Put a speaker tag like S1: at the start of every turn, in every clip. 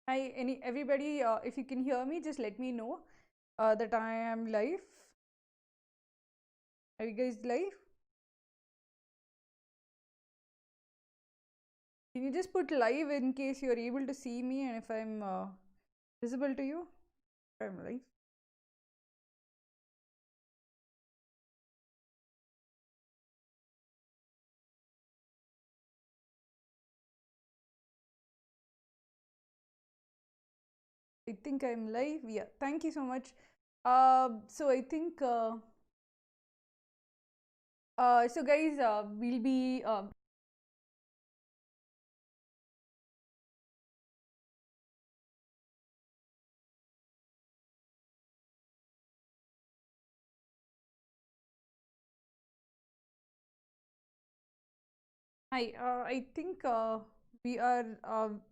S1: Hi, everybody, if you can hear me, just let me know that I am live. Are you guys live? Can you just put live in case you're able to see me and if I'm visible to you? I'm live. I think I'm live. Yeah, thank you so much. So I think, so guys, we'll be hi. I think we are.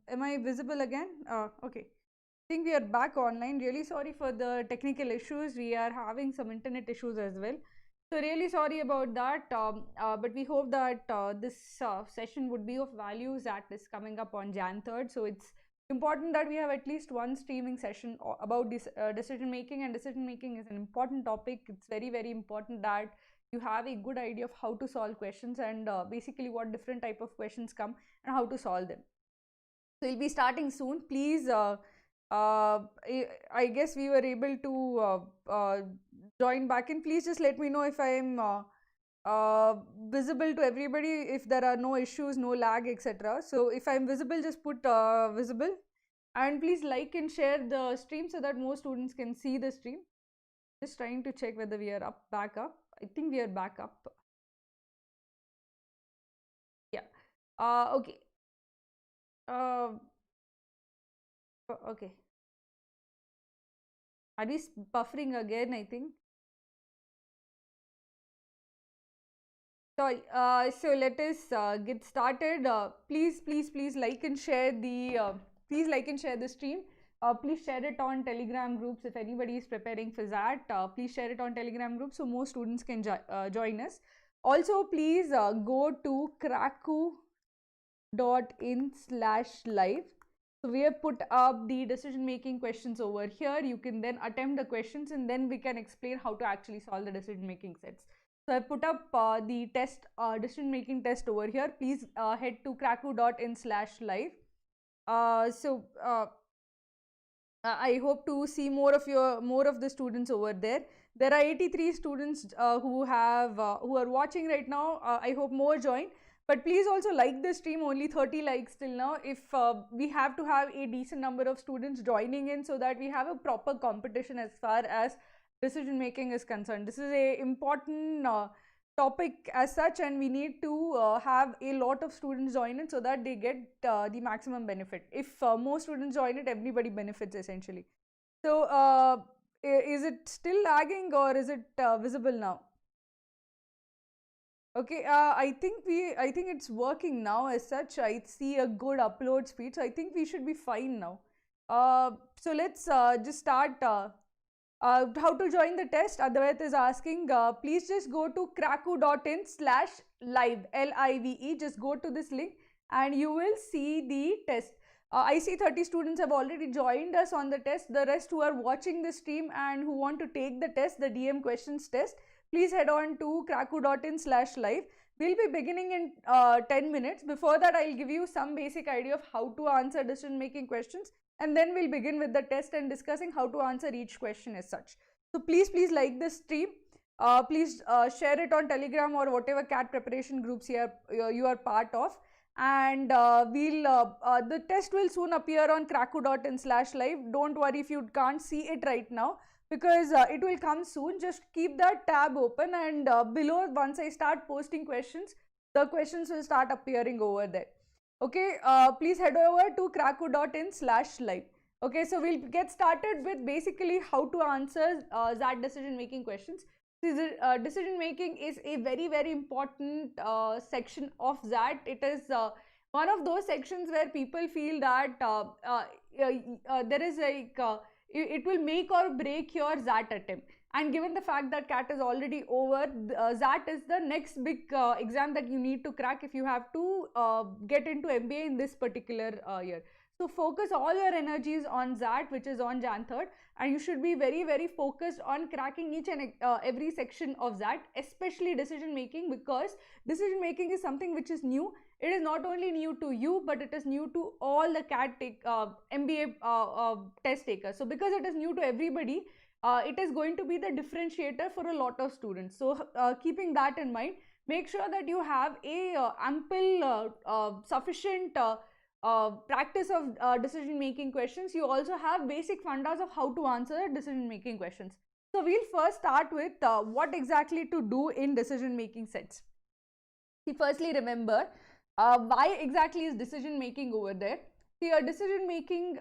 S1: Am I visible again? Okay. I think we are back online. Really sorry for the technical issues. We are having some internet issues as well. So really sorry about that. But we hope that this session would be of value. XAT is coming up on Jan 3rd. So it's important that we have at least one streaming session about this decision making, and decision making is an important topic. It's very, very important that you have a good idea of how to solve questions and basically what different type of questions come and how to solve them. So we'll be starting soon. Please, I guess we were able to join back in. Please just let me know if I am visible to everybody, if there are no issues, no lag, etc. So if I'm visible, just put visible. And please like and share the stream so that more students can see the stream. Just trying to check whether we are back up. I think we are back up. Yeah. Okay. Okay. Are we buffering again, I think? Sorry. So let us get started. Please like and share the stream. Please share it on Telegram groups if anybody is preparing for that. Please share it on Telegram groups so more students can join us. Also, please go to cracku.in/live. So we have put up the decision making questions over here. You can then attempt the questions and then we can explain how to actually solve the decision making sets. So I put up the test, decision making test over here. Please head to cracku.in/live. So I hope to see more of the students over there. There are 83 students who are watching right now. I hope more join. But please also like the stream. Only 30 likes till now. If we have to have a decent number of students joining in so that we have a proper competition as far as decision making is concerned. This is a important topic as such, and we need to have a lot of students join in so that they get the maximum benefit. If more students join it, everybody benefits essentially. So is it still lagging or is it visible now? Okay, I think it's working now as such. I see a good upload speed, so I think we should be fine now. So let's just start. How to join the test? Advait is asking. Please just go to cracku.in/live, LIVE. Just go to this link and you will see the test. I see 30 students have already joined us on the test. The rest who are watching the stream and who want to take the test, the DM questions test, please head on to cracku.in/live. We'll be beginning in 10 minutes. Before that, I'll give you some basic idea of how to answer decision making questions, and then we'll begin with the test and discussing how to answer each question as such. So please like this stream. Please share it on Telegram or whatever CAT preparation groups you are part of. And the test will soon appear on cracku.in/live. Don't worry if you can't see it right now, because it will come soon. Just keep that tab open, and below, once I start posting questions, the questions will start appearing over there. Okay, please head over to cracku.in/live. Okay, so we'll get started with basically how to answer XAT decision making questions. Decision making is a very, very important section of XAT. It is one of those sections where people feel that there is like it will make or break your XAT attempt. And given the fact that CAT is already over, XAT is the next big exam that you need to crack if you have to get into MBA in this particular year. So focus all your energies on XAT, which is on Jan 3rd, and you should be very, very focused on cracking each and every section of XAT, especially decision making, because decision making is something which is new. It is not only new to you, but it is new to all the MBA test takers. So because it is new to everybody, it is going to be the differentiator for a lot of students. So keeping that in mind, make sure that you have a ample sufficient practice of decision making questions. You also have basic fundas of how to answer decision making questions. So we'll first start with what exactly to do in decision making sets. See, firstly, remember why exactly is decision making over there. See, a decision making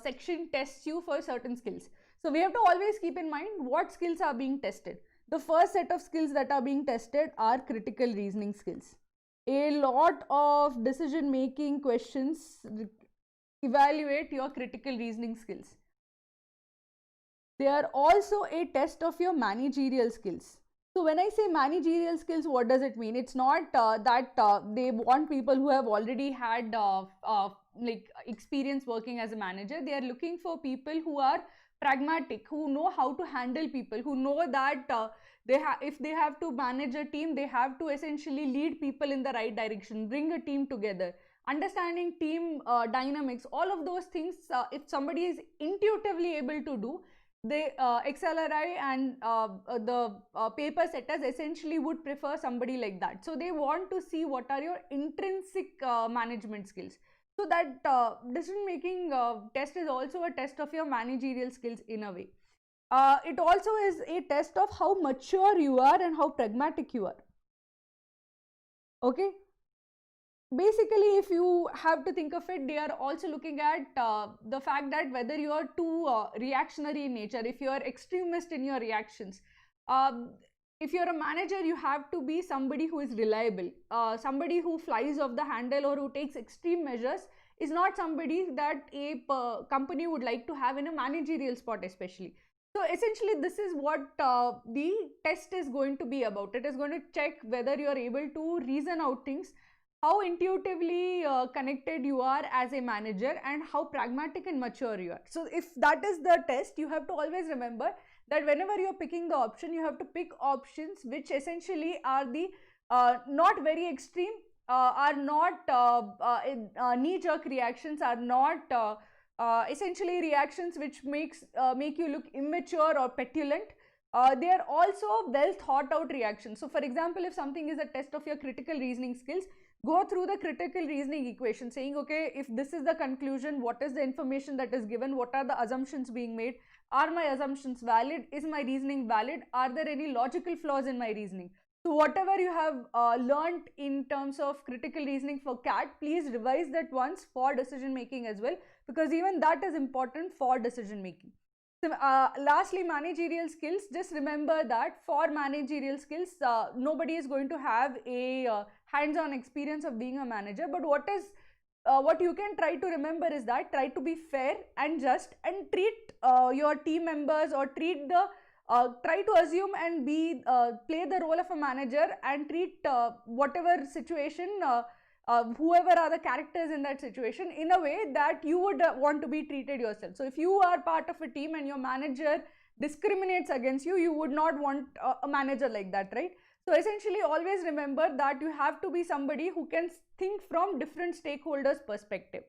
S1: section tests you for certain skills. So we have to always keep in mind what skills are being tested. The first set of skills that are being tested are critical reasoning skills. A lot of decision making questions evaluate your critical reasoning skills. They are also a test of your managerial skills. So when I say managerial skills, what does it mean? It's not that they want people who have already had like experience working as a manager. They are looking for people who are pragmatic, who know how to handle people, who know that if they have to manage a team, they have to essentially lead people in the right direction, bring a team together, understanding team dynamics, all of those things. If somebody is intuitively able to do, the XLRI and the paper setters essentially would prefer somebody like that. So they want to see what are your intrinsic management skills. So that decision making test is also a test of your managerial skills in a way. It also is a test of how mature you are and how pragmatic you are. Okay. Basically, if you have to think of it, they are also looking at the fact that whether you are too reactionary in nature, if you are extremist in your reactions. If you're a manager, you have to be somebody who is reliable. Somebody who flies off the handle or who takes extreme measures is not somebody that a company would like to have in a managerial spot especially. So essentially, this is what the test is going to be about. It is going to check whether you are able to reason out things, how intuitively connected you are as a manager, and how pragmatic and mature you are. So if that is the test, you have to always remember that whenever you're picking the option, you have to pick options which essentially are the not very extreme, are not knee-jerk reactions, are not essentially reactions which make you look immature or petulant. They are also well thought out reactions. So for example, if something is a test of your critical reasoning skills, go through the critical reasoning equation, saying, okay, if this is the conclusion, what is the information that is given, what are the assumptions being made, are my assumptions valid, is my reasoning valid, are there any logical flaws in my reasoning. So whatever you have learned in terms of critical reasoning for CAT, please revise that once for decision making as well, because even that is important for decision making. So, lastly, managerial skills. Just remember that for managerial skills, nobody is going to have a hands-on experience of being a manager. But what you can try to remember is that try to be fair and just, and treat your team members, or try to assume and play the role of a manager, and treat whatever situation, whoever are the characters in that situation, in a way that you would want to be treated yourself. So if you are part of a team and your manager discriminates against you, you would not want a manager like that, right? So essentially, always remember that you have to be somebody who can think from different stakeholders' perspective.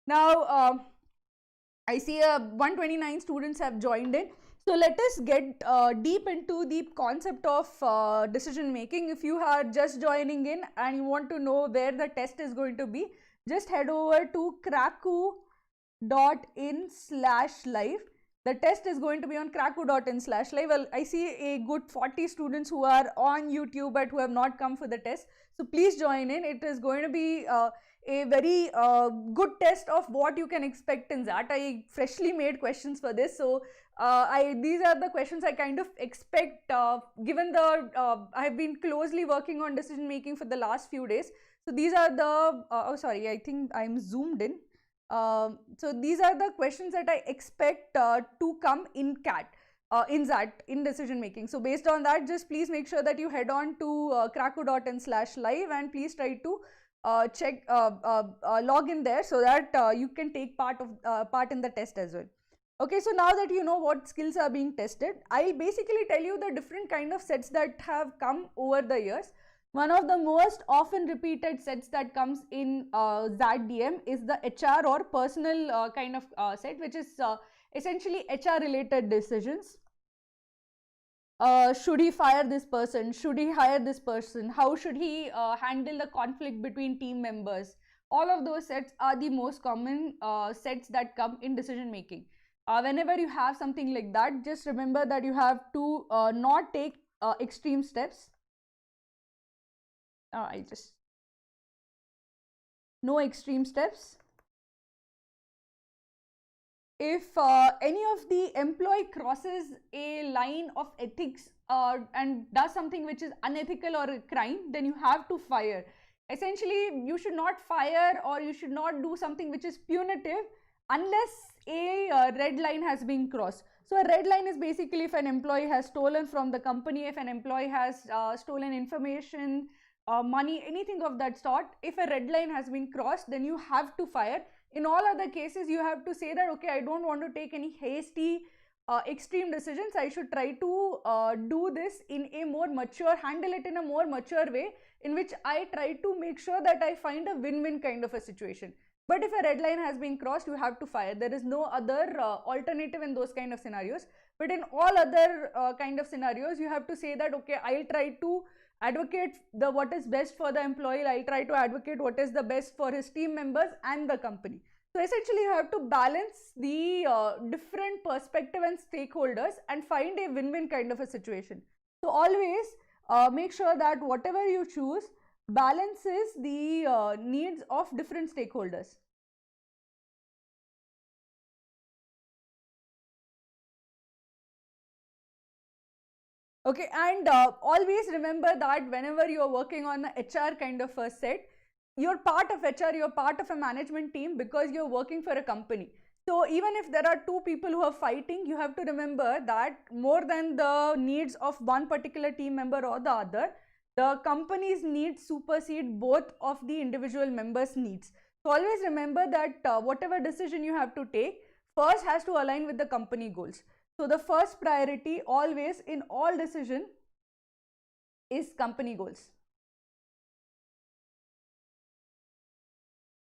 S1: Now, I see 129 students have joined in. So let us get deep into the concept of decision making. If you are just joining in and you want to know where the test is going to be, just head over to cracku.in/live. The test is going to be on cracku.in/live. Well, I see a good 40 students who are on YouTube but who have not come for the test. So please join in. It is going to be a very good test of what you can expect in XAT. I freshly made questions for this. So these are the questions I kind of expect, given the I have been closely working on decision making for the last few days. So these are the oh sorry, I think I'm zoomed in. So these are the questions that I expect to come in CAT, in XAT, in decision making. So based on that, just please make sure that you head on to cracku.in/live and please try to log in there so that you can take part in the test as well. Okay, so now that you know what skills are being tested, I'll basically tell you the different kind of sets that have come over the years. One of the most often repeated sets that comes in XAT DM is the HR or personal kind of set, which is essentially HR related decisions. Should he fire this person? Should he hire this person? How should he handle the conflict between team members? All of those sets are the most common sets that come in decision making. Whenever you have something like that, just remember that you have to not take extreme steps. No extreme steps. If any of the employee crosses a line of ethics and does something which is unethical or a crime, then you have to fire. Essentially, you should not fire or you should not do something which is punitive unless a red line has been crossed. So a red line is basically if an employee has stolen from the company, if an employee has stolen information, money, anything of that sort. If a red line has been crossed, then you have to fire. In all other cases, you have to say that, okay, I don't want to take any hasty, extreme decisions. I should try to do this in a more mature, handle it in a more mature way, in which I try to make sure that I find a win-win kind of a situation. But if a red line has been crossed, you have to fire. There is no other alternative in those kind of scenarios. But in all other kind of scenarios, you have to say that, okay, I'll try to advocate what is best for the employee. I'll try to advocate what is the best for his team members and the company. So essentially, you have to balance the different perspective and stakeholders and find a win-win kind of a situation. So always make sure that whatever you choose balances the needs of different stakeholders. Okay, and always remember that whenever you are working on the HR kind of a set, you're part of HR, you're part of a management team because you're working for a company. So even if there are two people who are fighting, you have to remember that more than the needs of one particular team member or the other, the company's needs supersede both of the individual members' needs. So always remember that whatever decision you have to take, first has to align with the company goals. So the first priority always in all decision is company goals.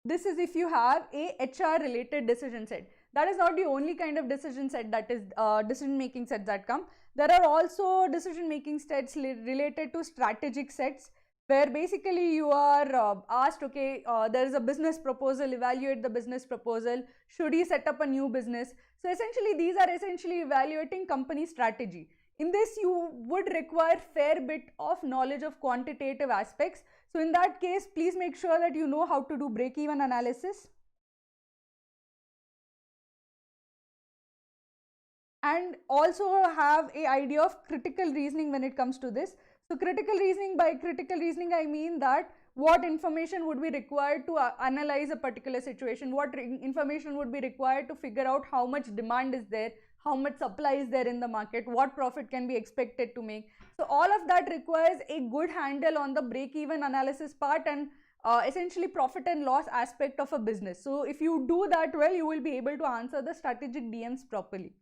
S1: This is if you have a HR related decision set. That is not the only kind of decision set that is decision making sets that come. There are also decision making sets related to strategic sets, where basically you are asked, okay, there is a business proposal, evaluate the business proposal, should you set up a new business? So essentially these are essentially evaluating company strategy. In this you would require fair bit of knowledge of quantitative aspects. So in that case, please make sure that you know how to do break-even analysis. And also have an idea of critical reasoning when it comes to this. So critical reasoning, by critical reasoning I mean that what information would be required to analyze a particular situation, what information would be required to figure out how much demand is there, how much supply is there in the market, what profit can be expected to make. So all of that requires a good handle on the break-even analysis part and essentially profit and loss aspect of a business. So if you do that well, you will be able to answer the strategic DMs properly.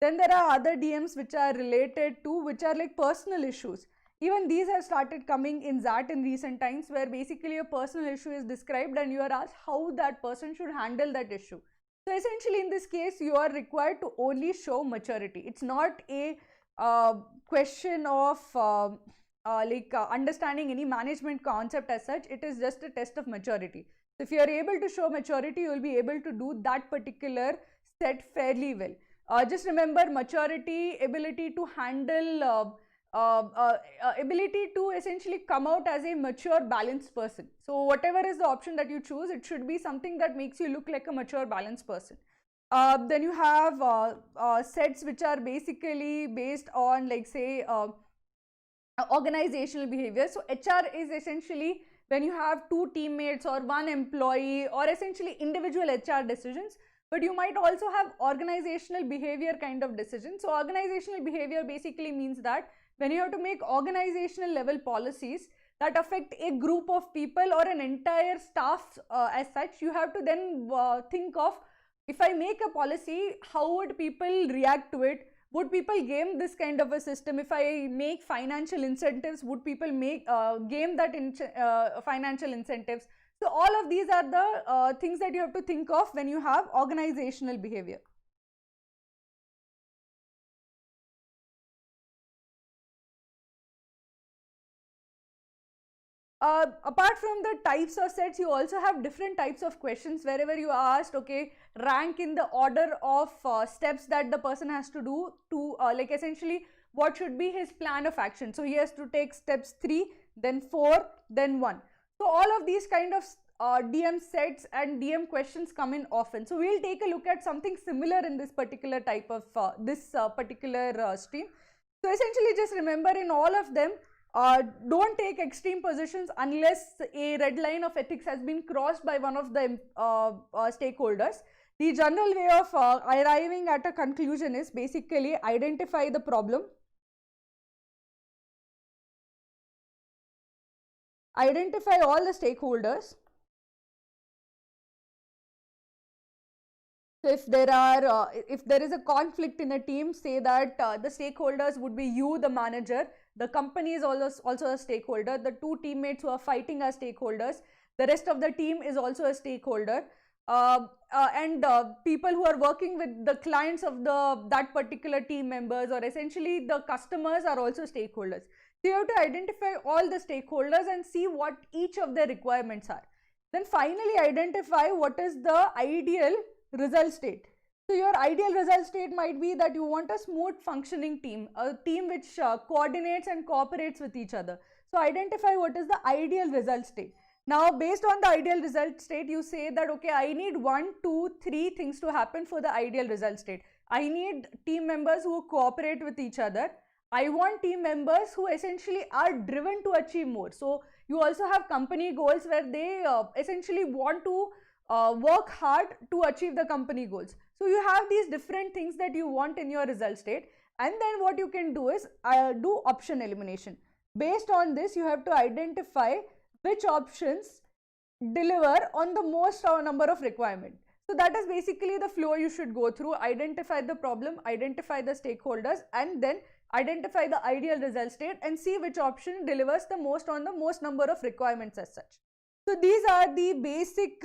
S1: Then there are other DMs which are related to, which are like personal issues. Even these have started coming in XAT in recent times, where basically a personal issue is described and you are asked how that person should handle that issue. So essentially in this case, you are required to only show maturity. It's not a question of understanding any management concept as such. It is just a test of maturity. So if you are able to show maturity, you will be able to do that particular set fairly well. Just remember maturity, ability to handle, ability to essentially come out as a mature, balanced person. So whatever is the option that you choose, it should be something that makes you look like a mature, balanced person. Then you have sets which are basically based on, like, say, organizational behavior. So HR is essentially when you have two teammates or one employee, or essentially individual HR decisions. But you might also have organizational behavior kind of decisions. So organizational behavior basically means that when you have to make organizational level policies, that affect a group of people or an entire staff as such, you have to then think of, if I make a policy, how would people react to it? Would people game this kind of a system? If I make financial incentives, would people game that financial incentives? So all of these are the things that you have to think of when you have organizational behavior. Apart from the types of sets, you also have different types of questions wherever you are asked, okay, rank in the order of steps that the person has to do to like essentially what should be his plan of action. So he has to take steps 3, then 4, then 1. So all of these kind of DM sets and DM questions come in often. So we'll take a look at something similar in this particular type of particular stream. So essentially just remember, in all of them, don't take extreme positions unless a red line of ethics has been crossed by one of the stakeholders. The general way of arriving at a conclusion is basically identify the problem, identify all the stakeholders. So if there is a conflict in a team, say that the stakeholders would be you, the manager, the company is also a stakeholder, the 2 teammates who are fighting are stakeholders, the rest of the team is also a stakeholder, and people who are working with the clients of that particular team members, or essentially the customers, are also stakeholders. So you have to identify all the stakeholders and see what each of their requirements are. Then finally identify what is the ideal result state. So your ideal result state might be that you want a smooth functioning team, a team which coordinates and cooperates with each other. So identify what is the ideal result state. Now based on the ideal result state, you say that, okay, I need 1, 2, 3 things to happen for the ideal result state. I need team members who cooperate with each other. I want team members who essentially are driven to achieve more. So you also have company goals where they essentially want to work hard to achieve the company goals. So you have these different things that you want in your result state, and then what you can do is do option elimination. Based on this, you have to identify which options deliver on the most number of requirements. So that is basically the flow you should go through. Identify the problem, identify the stakeholders, and then identify the ideal result state and see which option delivers the most on the most number of requirements as such. So these are the basic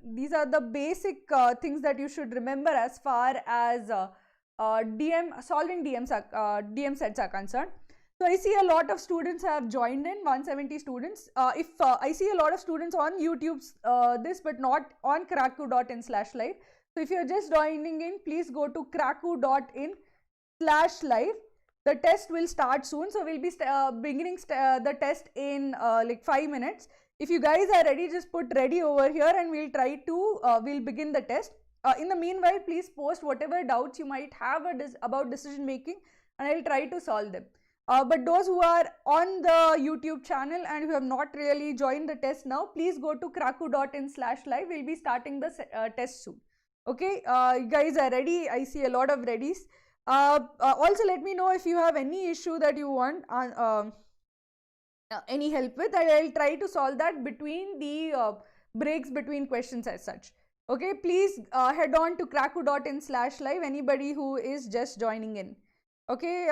S1: these are the basic things that you should remember as far as solving DM sets are concerned. So I see a lot of students have joined in, 170 students. If I see a lot of students on YouTube's but not on cracku.in/live. So if you're just joining in, please go to cracku.in/live. The test will start soon, so we'll be beginning the test in like 5 minutes. If you guys are ready, just put ready over here and we'll try to we'll begin the test. In the meanwhile, please post whatever doubts you might have about decision making, and I'll try to solve them. But those who are on the YouTube channel and who have not really joined the test now, please go to cracku.in/live. We'll be starting the test soon. Okay, you guys are ready. I see a lot of readies. Also let me know if you have any issue that you want any help with. I'll try to solve that between the breaks between questions as such. Okay, please head on to cracku.in/live, anybody who is just joining in. Okay,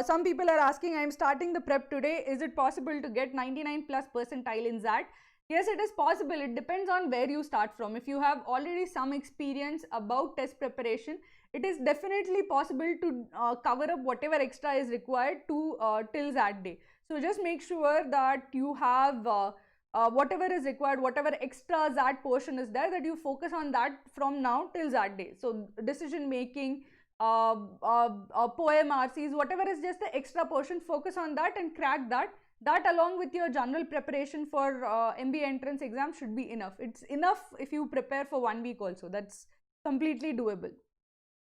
S1: some people are asking, I'm starting the prep today, is it possible to get 99+ percentile in XAT? Yes, it is possible. It depends on where you start from. If you have already some experience about test preparation, it is definitely possible to cover up whatever extra is required to till XAT day. So just make sure that you have whatever is required, whatever extra XAT portion is there, that you focus on that from now till XAT day. So decision making, poem RCs, whatever is just the extra portion, focus on that and crack that. That along with your general preparation for MBA entrance exam should be enough. It's enough if you prepare for 1 week also. That's completely doable.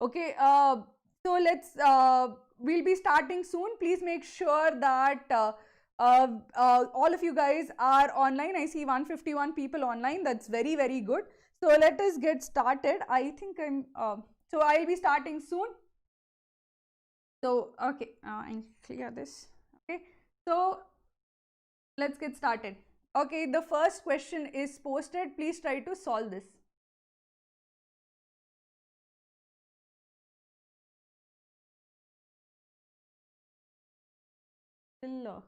S1: Okay, so let's we'll be starting soon. Please make sure that all of you guys are online. I see 151 people online. That's very, very good. So let us get started. I think so I'll be starting soon. So, okay, I'll clear this. Okay, so let's get started. Okay, the first question is posted. Please try to solve this. Still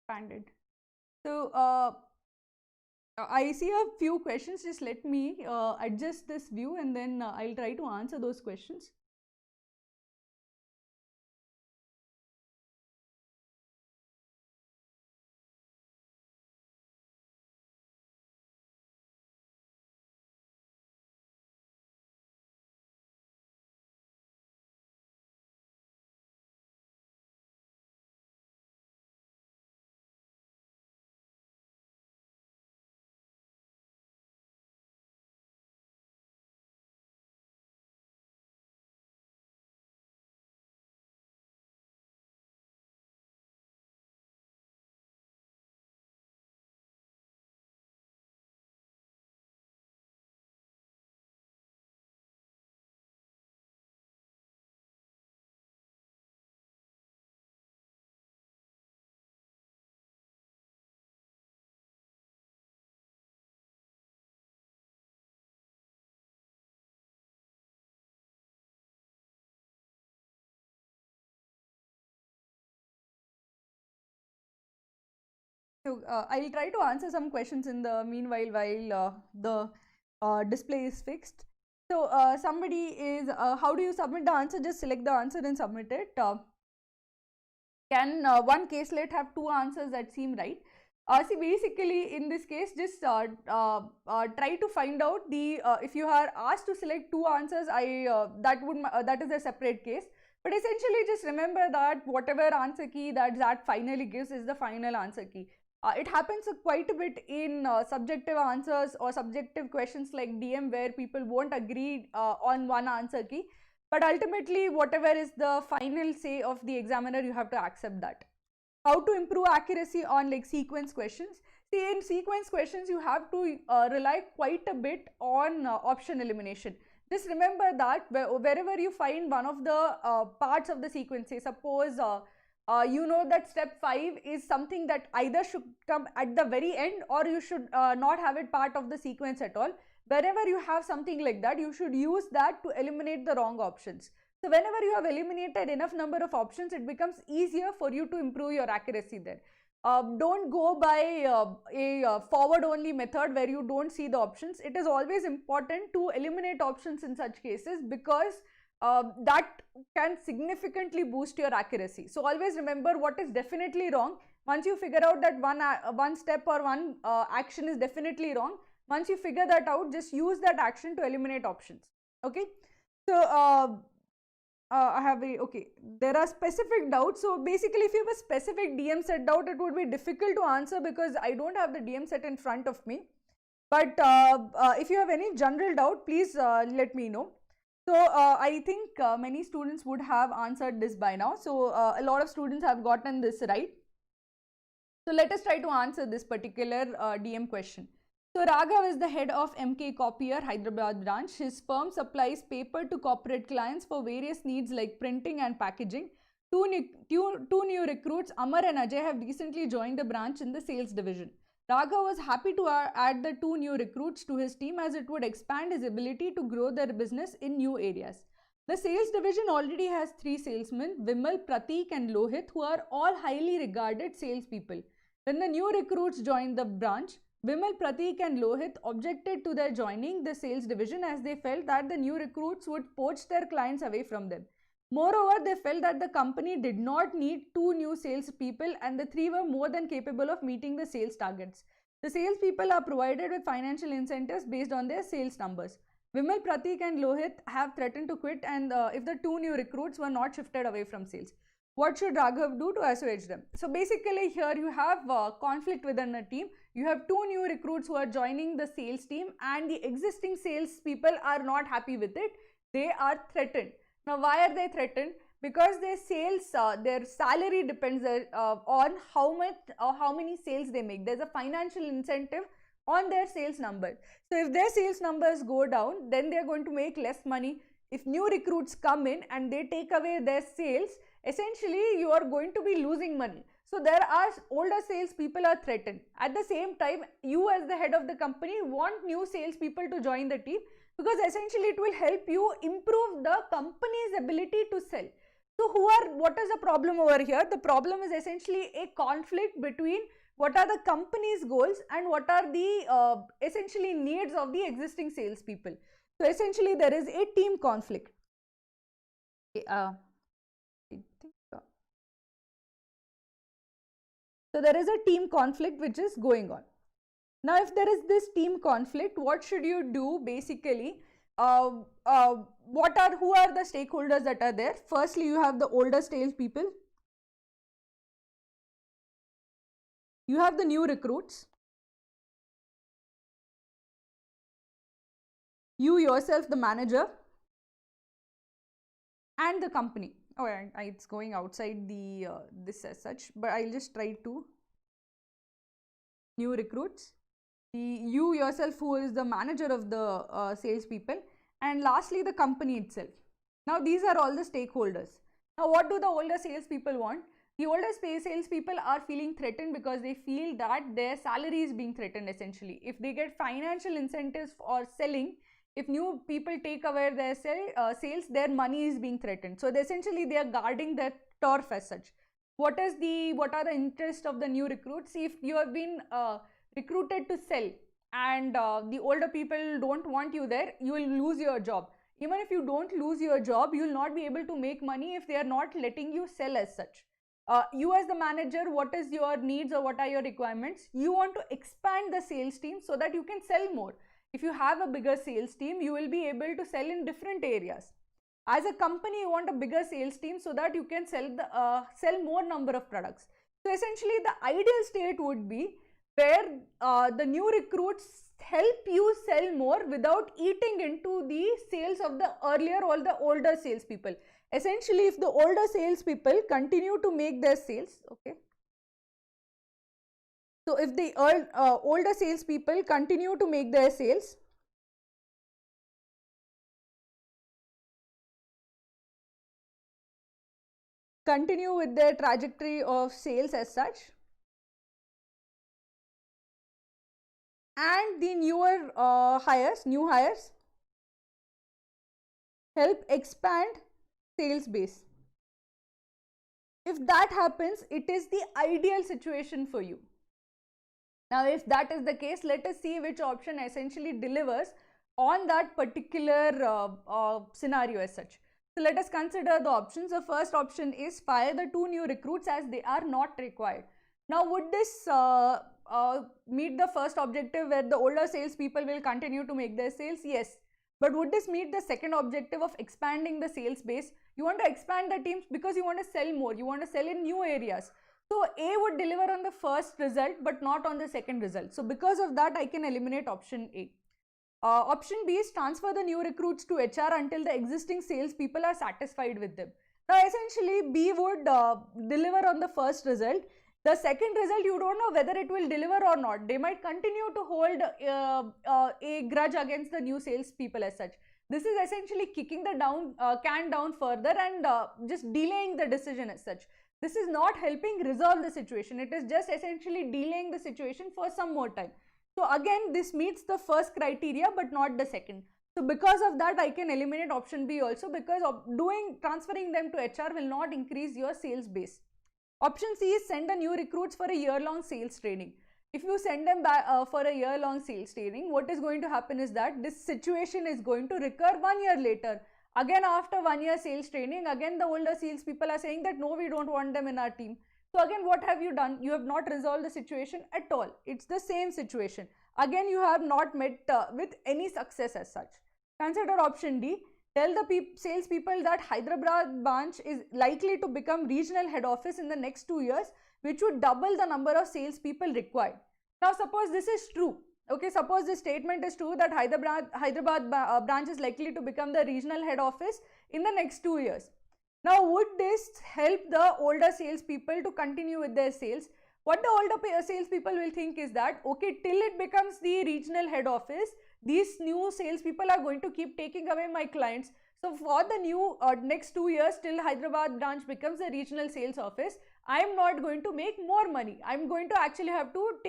S1: expanded. So, I see a few questions. Just let me adjust this view and then I'll try to answer those questions. So I'll try to answer some questions in the meanwhile while the display is fixed. So somebody is, how do you submit the answer? Just select the answer and submit it. Can one caselet have 2 answers that seem right? See, basically in this case, just try to find out the, if you are asked to select 2 answers, that is a separate case. But essentially just remember that whatever answer key that finally gives is the final answer key. It happens quite a bit in subjective answers or subjective questions like DM, where people won't agree on one answer key. But ultimately, whatever is the final say of the examiner, you have to accept that. How to improve accuracy on like sequence questions? See, in sequence questions, you have to rely quite a bit on option elimination. Just remember that wherever you find one of the parts of the sequence, say suppose you know that step 5 is something that either should come at the very end or you should not have it part of the sequence at all. Wherever you have something like that, you should use that to eliminate the wrong options. So whenever you have eliminated enough number of options, it becomes easier for you to improve your accuracy there. Don't go by a forward only method where you don't see the options. It is always important to eliminate options in such cases, because that can significantly boost your accuracy. So always remember what is definitely wrong. Once you figure out that one step or one action is definitely wrong, once you figure that out, just use that action to eliminate options. Okay. So I have okay, there are specific doubts. So basically, if you have a specific DM set doubt, it would be difficult to answer because I don't have the DM set in front of me. But if you have any general doubt, please let me know. So I think many students would have answered this by now. So a lot of students have gotten this right. So let us try to answer this particular DM question. So Raghav is the head of MK Copier, Hyderabad branch. His firm supplies paper to corporate clients for various needs like printing and packaging. Two new recruits, Amar and Ajay, have recently joined the branch in the sales division. Raghav was happy to add the 2 new recruits to his team, as it would expand his ability to grow their business in new areas. The sales division already has 3 salesmen, Vimal, Prateek and Lohit, who are all highly regarded salespeople. When the new recruits joined the branch, Vimal, Prateek and Lohit objected to their joining the sales division, as they felt that the new recruits would poach their clients away from them. Moreover, they felt that the company did not need 2 new salespeople and the 3 were more than capable of meeting the sales targets. The salespeople are provided with financial incentives based on their sales numbers. Vimal, Prateek and Lohit have threatened to quit and if the 2 new recruits were not shifted away from sales. What should Raghav do to assuage them? So basically here you have conflict within a team. You have 2 new recruits who are joining the sales team and the existing sales people are not happy with it. They are threatened. Now why are they threatened? Because their sales, their salary depends on how much or how many sales they make. There's a financial incentive on their sales numbers. So if their sales numbers go down, then they are going to make less money. If new recruits come in and they take away their sales, essentially you are going to be losing money. So there are older sales people are threatened. At the same time, you as the head of the company want new sales people to join the team, because essentially it will help you improve the company's ability to sell. So what is the problem over here? The problem is essentially a conflict between what are the company's goals and what are the essentially needs of the existing salespeople. So essentially there is a team conflict. Okay, so there is a team conflict which is going on. Now, if there is this team conflict, what should you do basically? Who are the stakeholders that are there? Firstly, you have the older salespeople. You have the new recruits. You yourself, the manager, and the company. Oh, it's going outside the this as such, but I'll just try to. New recruits, you yourself who is the manager of the salespeople, and lastly the company itself. Now these are all the stakeholders. Now what do the older salespeople want? The older salespeople are feeling threatened because they feel that their salary is being threatened essentially. If they get financial incentives for selling, if new people take away their sales, their money is being threatened. So essentially they are guarding their turf as such. What are the interests of the new recruits? If you have been recruited to sell and the older people don't want you there, you will lose your job. Even if you don't lose your job, you will not be able to make money if they are not letting you sell as such. You as the manager, what is your needs or what are your requirements? You want to expand the sales team so that you can sell more. If you have a bigger sales team, you will be able to sell in different areas. As a company, you want a bigger sales team so that you can sell more number of products. So essentially the ideal state would be where the new recruits help you sell more without eating into the sales of the earlier or the older salespeople. Essentially, if the older salespeople continue to make their sales, okay. So if the older salespeople continue to make their sales, continue with their trajectory of sales as such, and the new hires help expand sales base. If that happens, it is the ideal situation for you. Now, if that is the case, let us see which option essentially delivers on that particular scenario as such. So let us consider the options. The first option is fire the 2 new recruits as they are not required. Now, would this meet the first objective where the older salespeople will continue to make their sales? Yes. But would this meet the second objective of expanding the sales base? You want to expand the teams because you want to sell more. You want to sell in new areas. So A would deliver on the first result but not on the second result. So because of that, I can eliminate option A. Option B is transfer the new recruits to HR until the existing salespeople are satisfied with them. Now essentially B would deliver on the first result. The second result, you don't know whether it will deliver or not. They might continue to hold a grudge against the new salespeople as such. This is essentially kicking the can down further and just delaying the decision as such. This is not helping resolve the situation. It is just essentially delaying the situation for some more time. So again, this meets the first criteria but not the second. So because of that, I can eliminate option B also, because of transferring them to HR will not increase your sales base. Option C is send the new recruits for a year-long sales training. If you send them back for a year-long sales training, what is going to happen is that this situation is going to recur 1 year later. Again, after 1 year sales training, again the older sales people are saying that no, we don't want them in our team. So again, what have you done? You have not resolved the situation at all. It's the same situation. Again, you have not met with any success as such. Consider option D. Tell the salespeople that Hyderabad branch is likely to become regional head office in the next 2 years, which would double the number of salespeople required. Now, suppose this is true. Okay, suppose this statement is true that Hyderabad branch is likely to become the regional head office in the next 2 years. Now, would this help the older salespeople to continue with their sales? what the older salespeople will think is that, okay, till it becomes the regional head office, these new salespeople are going to keep taking away my clients. So for the new next 2 years till Hyderabad branch becomes a regional sales office, I am not going to make more money. I am going to actually have to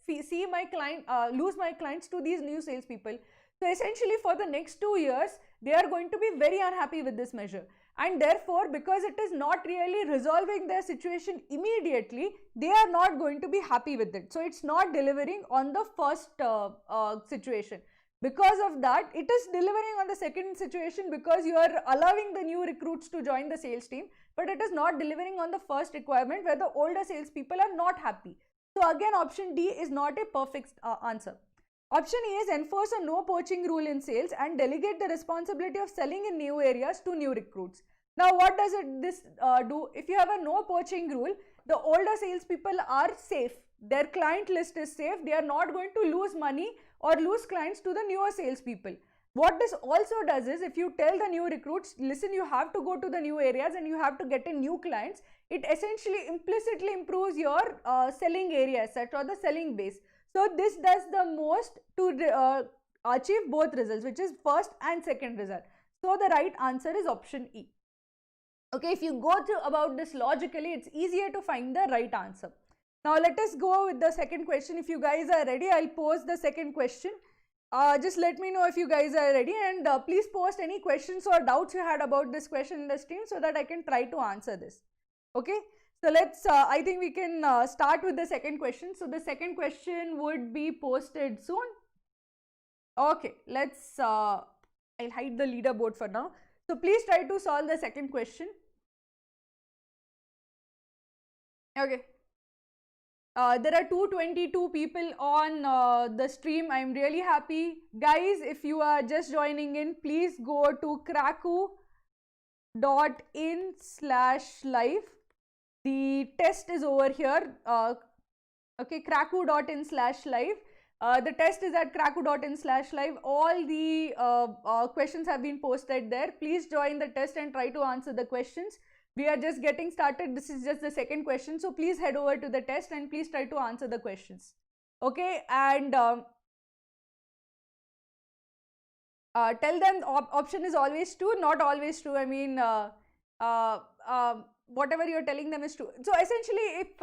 S1: see my client, lose my clients to these new salespeople. So essentially for the next 2 years, they are going to be very unhappy with this measure. And therefore, because it is not really resolving their situation immediately, they are not going to be happy with it. So it's not delivering on the first situation. Because of that, it is delivering on the second situation because you are allowing the new recruits to join the sales team, but it is not delivering on the first requirement where the older salespeople are not happy. So again, option D is not a perfect answer. Option E is enforce a no poaching rule in sales and delegate the responsibility of selling in new areas to new recruits. Now, what does this do? If you have a no poaching rule, the older salespeople are safe. Their client list is safe. They are not going to lose money or lose clients to the newer salespeople. What this also does is, if you tell the new recruits, listen, you have to go to the new areas and you have to get in new clients, it essentially implicitly improves your selling area set or the selling base. So this does the most to achieve both results, which is first and second result. So the right answer is option E. Okay, if you go through about this logically, it's easier to find the right answer. Now let us go with the second question. If you guys are ready, I'll pose the second question. Just let me know if you guys are ready, and please post any questions or doubts you had about this question in the stream so that I can try to answer this. Okay, so let's, I think we can start with the second question. So the second question would be posted soon. Okay, let's, I'll hide the leaderboard for now. So please try to solve the second question. Okay. There are 222 people on the stream. I'm really happy. Guys, if you are just joining in, please go to cracku.in/live. The test is over here. Okay, cracku.in/live. The test is at cracku.in/live. All the questions have been posted there. Please join the test and try to answer the questions. We are just getting started. This is just the second question. So please head over to the test and please try to answer the questions. Okay, and tell them option is always true, not always true. I mean, whatever you're telling them is true. So essentially, if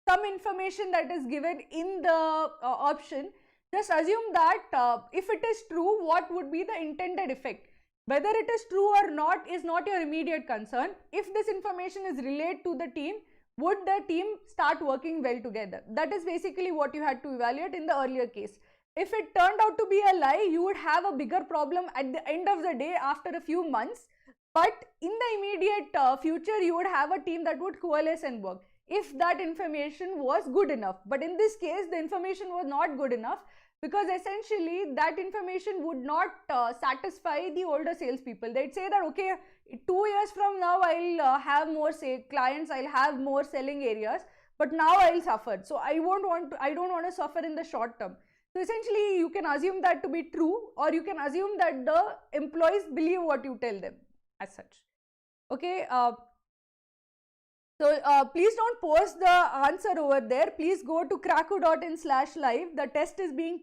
S1: some information that is given in the option, just assume that if it is true, what would be the intended effect? Whether it is true or not is not your immediate concern. If this information is relayed to the team, would the team start working well together? That is basically what you had to evaluate in the earlier case. If it turned out to be a lie, you would have a bigger problem at the end of the day after a few months. But in the immediate future, you would have a team that would coalesce and work if that information was good enough. But in this case, the information was not good enough, because essentially that information would not satisfy the older salespeople. They'd say that, okay, 2 years from now I'll have more clients, I'll have more selling areas, but now I'll suffer. So I don't want to suffer in the short term. So essentially you can assume that to be true, or you can assume that the employees believe what you tell them as such. Okay. So please don't post the answer over there. Please go to cracku.in/live. The test is being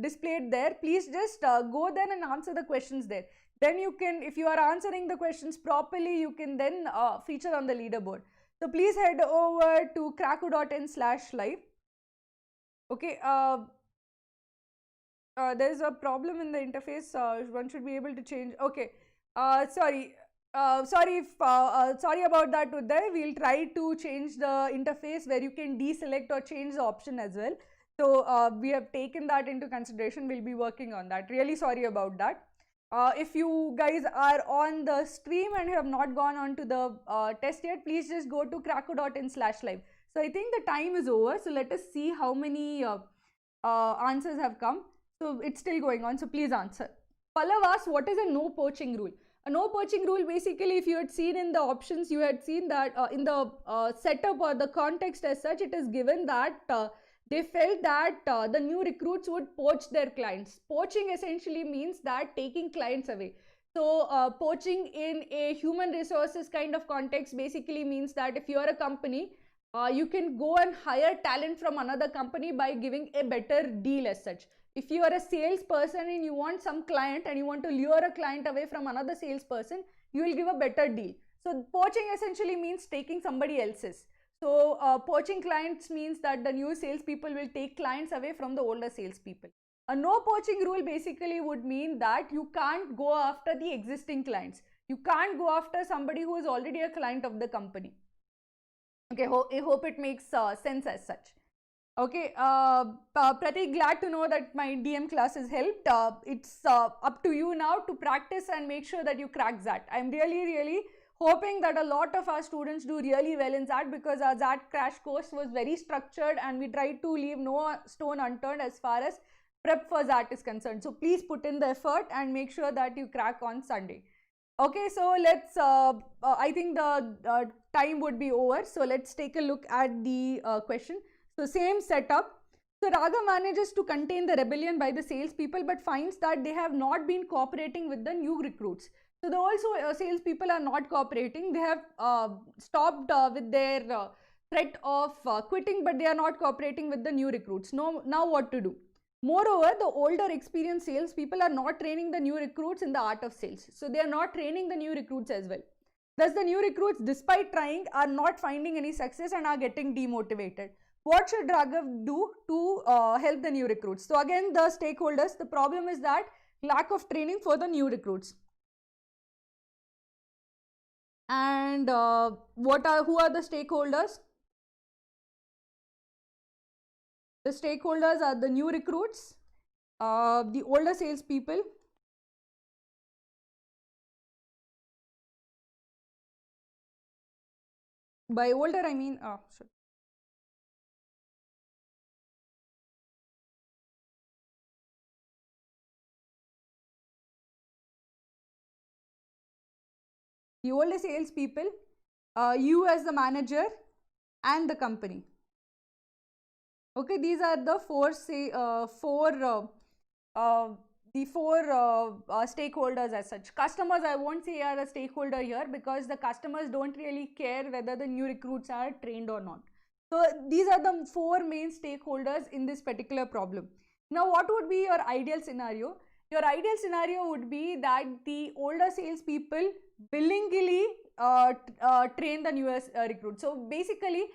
S1: displayed there. Please just go there and answer the questions there. Then you can, if you are answering the questions properly, you can then feature on the leaderboard. So please head over to cracku.in/live. Okay. There is a problem in the interface. One should be able to change. Okay. Sorry about that, Uday. We'll try to change the interface where you can deselect or change the option as well. So we have taken that into consideration. We'll be working on that. Really sorry about that. If you guys are on the stream and have not gone on to the test yet, please just go to cracku.in/live. So I think the time is over. So let us see how many answers have come. So it's still going on. So please answer. Pallav asks, what is a no poaching rule? A no poaching rule, basically, if you had seen in the options, you had seen that in the setup or the context as such, it is given that they felt that the new recruits would poach their clients. Poaching essentially means that taking clients away. So poaching in a human resources kind of context basically means that if you are a company You can go and hire talent from another company by giving a better deal as such. If you are a salesperson and you want some client and you want to lure a client away from another salesperson, you will give a better deal. So poaching essentially means taking somebody else's. So poaching clients means that the new salespeople will take clients away from the older salespeople. A no poaching rule basically would mean that you can't go after the existing clients. You can't go after somebody who is already a client of the company. Okay, I hope it makes sense as such. Okay, Pratik, glad to know that my DM class has helped. It's up to you now to practice and make sure that you crack XAT. I'm really hoping that a lot of our students do really well in XAT, because our XAT crash course was very structured and we tried to leave no stone unturned as far as prep for XAT is concerned. So please put in the effort and make sure that you crack on Sunday. Okay, so let's, I think the time would be over. So let's take a look at the question. So same setup. So Raghav manages to contain the rebellion by the salespeople, but finds that they have not been cooperating with the new recruits. So the also salespeople are not cooperating. They have stopped with their threat of quitting, but they are not cooperating with the new recruits. Now what to do? Moreover, the older experienced salespeople are not training the new recruits in the art of sales. So they are not training the new recruits as well. Thus the new recruits, despite trying, are not finding any success and are getting demotivated. What should Raghav do to help the new recruits? So again, the stakeholders, the problem is that lack of training for the new recruits. And who are the stakeholders? The stakeholders are the new recruits, the older salespeople, by older I mean, sorry. The older salespeople, you as the manager and the company. Okay, these are the four stakeholders as such. Customers, I won't say are a stakeholder here, because the customers don't really care whether the new recruits are trained or not. So these are the four main stakeholders in this particular problem. Now what would be your ideal scenario? Your ideal scenario would be that the older salespeople willingly train the newest recruits. So basically,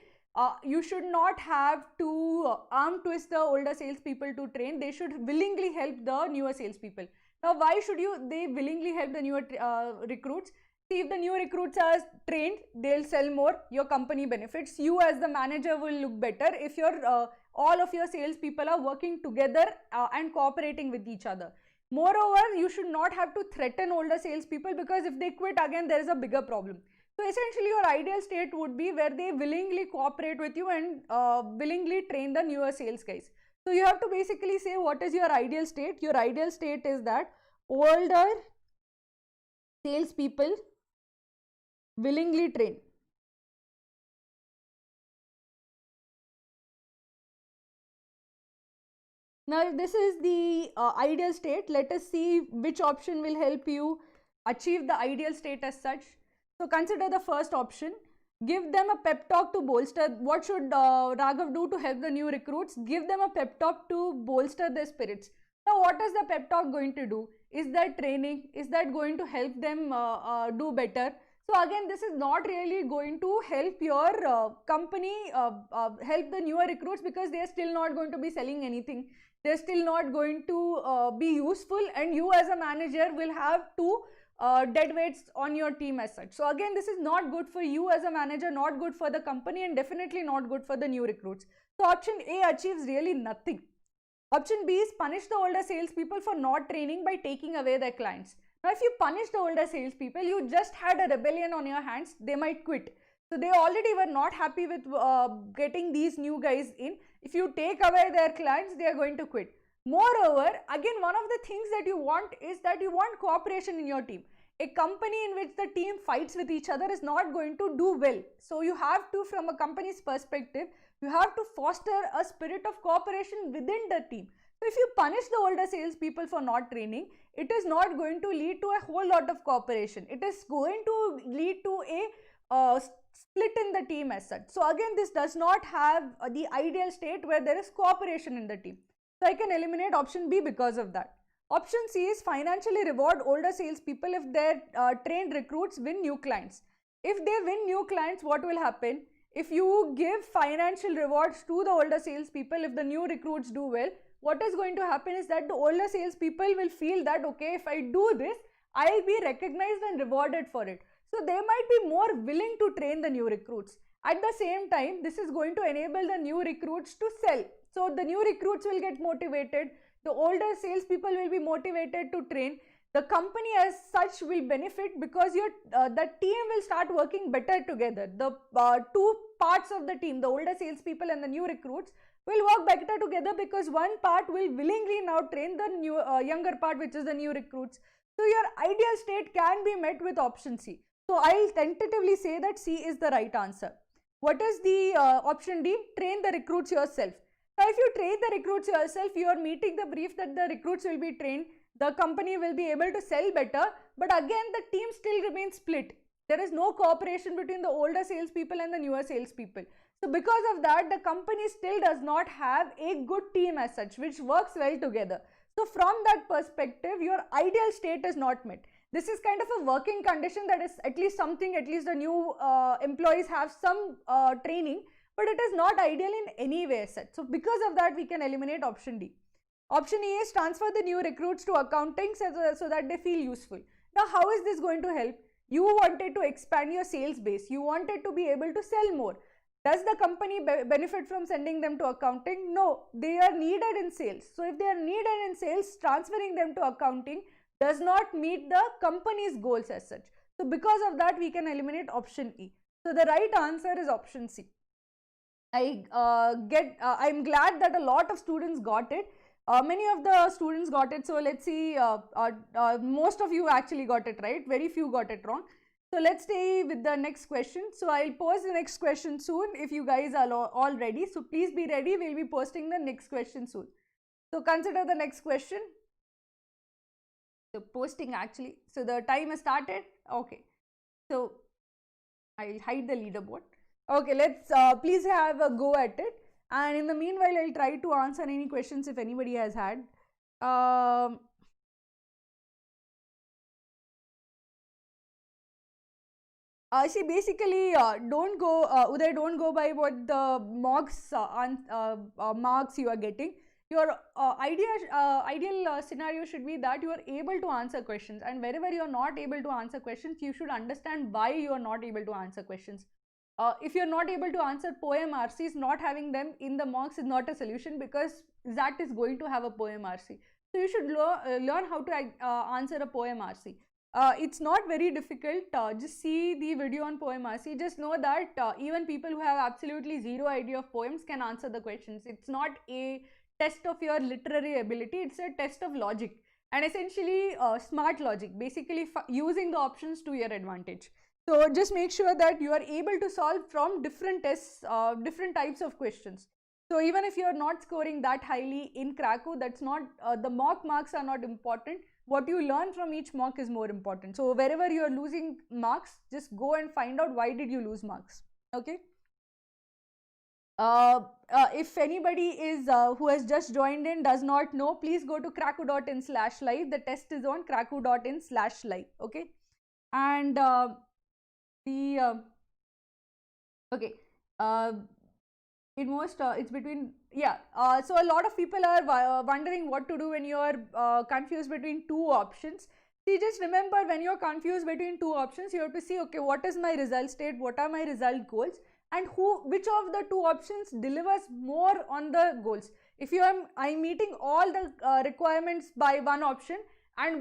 S1: you should not have to arm twist the older salespeople to train. They should willingly help the newer salespeople. Now, why should they willingly help the newer recruits? See, if the new recruits are trained, they'll sell more. Your company benefits. You as the manager will look better if your all of your salespeople are working together and cooperating with each other. Moreover, you should not have to threaten older salespeople, because if they quit again, there is a bigger problem. So essentially, your ideal state would be where they willingly cooperate with you and willingly train the newer sales guys. So you have to basically say what is your ideal state. Your ideal state is that older salespeople willingly train. Now, if this is the ideal state, let us see which option will help you achieve the ideal state as such. So consider the first option. Give them a pep talk to bolster. What should Raghav do to help the new recruits? Give them a pep talk to bolster their spirits. Now, what is the pep talk going to do? Is that training? Is that going to help them do better? So again, this is not really going to help your company help the newer recruits, because they are still not going to be selling anything. They're still not going to be useful, and you as a manager will have to dead weights on your team as such. So again, this is not good for you as a manager, not good for the company, and definitely not good for the new recruits. So option A achieves really nothing. Option B is punish the older salespeople for not training by taking away their clients. Now, if you punish the older salespeople, you just had a rebellion on your hands. They might quit. So they already were not happy with getting these new guys in. If you take away their clients, they are going to quit. Moreover, again, one of the things that you want is that you want cooperation in your team. A company in which the team fights with each other is not going to do well. So you have to, from a company's perspective, you have to foster a spirit of cooperation within the team. So if you punish the older salespeople for not training, it is not going to lead to a whole lot of cooperation. It is going to lead to a split in the team as such. So again, this does not have the ideal state where there is cooperation in the team. So I can eliminate option B because of that. Option C is financially reward older salespeople if their trained recruits win new clients. If they win new clients, what will happen? If you give financial rewards to the older salespeople, if the new recruits do well, what is going to happen is that the older salespeople will feel that, okay, if I do this, I'll be recognized and rewarded for it. So they might be more willing to train the new recruits. At the same time, this is going to enable the new recruits to sell. So the new recruits will get motivated. The older salespeople will be motivated to train. The company as such will benefit because the team will start working better together. The two parts of the team, the older salespeople and the new recruits, will work better together because one part will willingly now train the new younger part, which is the new recruits. So your ideal state can be met with option C. So I'll tentatively say that C is the right answer. What is the option D? Train the recruits yourself. Now, if you train the recruits yourself, you are meeting the brief that the recruits will be trained, the company will be able to sell better, but again, the team still remains split. There is no cooperation between the older salespeople and the newer salespeople. So, because of that, the company still does not have a good team as such, which works well together. So, from that perspective, your ideal state is not met. This is kind of a working condition that is at least something, at least the new employees have some training, but it is not ideal in any way as such. So because of that, we can eliminate option D. Option E is transfer the new recruits to accounting so that they feel useful. Now, how is this going to help? You wanted to expand your sales base. You wanted to be able to sell more. Does the company benefit from sending them to accounting? No, they are needed in sales. So if they are needed in sales, transferring them to accounting does not meet the company's goals as such. So because of that, we can eliminate option E. So the right answer is option C. I'm glad that a lot of students got it. Many of the students got it. So let's see, most of you actually got it right. Very few got it wrong. So let's stay with the next question. So I'll post the next question soon if you guys are all ready. So please be ready. We'll be posting the next question soon. So consider the next question. So posting actually. So the time has started. Okay. So I'll hide the leaderboard. Okay, let's please have a go at it. And in the meanwhile, I'll try to answer any questions if anybody has had. See, basically, don't go, Uday, don't go by what the marks you are getting. Your ideal scenario should be that you are able to answer questions, and wherever you are not able to answer questions, you should understand why you are not able to answer questions. If you're not able to answer poem RCs, not having them in the marks is not a solution because XAT is going to have a poem RC. So you should learn how to answer a poem RC. It's not very difficult. Just see the video on poem RC. Just know that even people who have absolutely zero idea of poems can answer the questions. It's not a test of your literary ability. It's a test of logic and essentially smart logic, basically using the options to your advantage. So just make sure that you are able to solve from different tests, different types of questions. So even if you are not scoring that highly in Cracku, that's not, the mock marks are not important. What you learn from each mock is more important. So wherever you are losing marks, just go and find out why did you lose marks. Okay. If anybody is who has just joined in does not know, please go to cracku.in/live. The test is on cracku.in/live. Okay. And okay, it's between, yeah, so a lot of people are wondering what to do when you are confused between two options. See, just remember, when you're confused between two options, you have to see, okay, what is my result state, what are my result goals, and which of the two options delivers more on the goals. If I'm meeting all the requirements by one option, and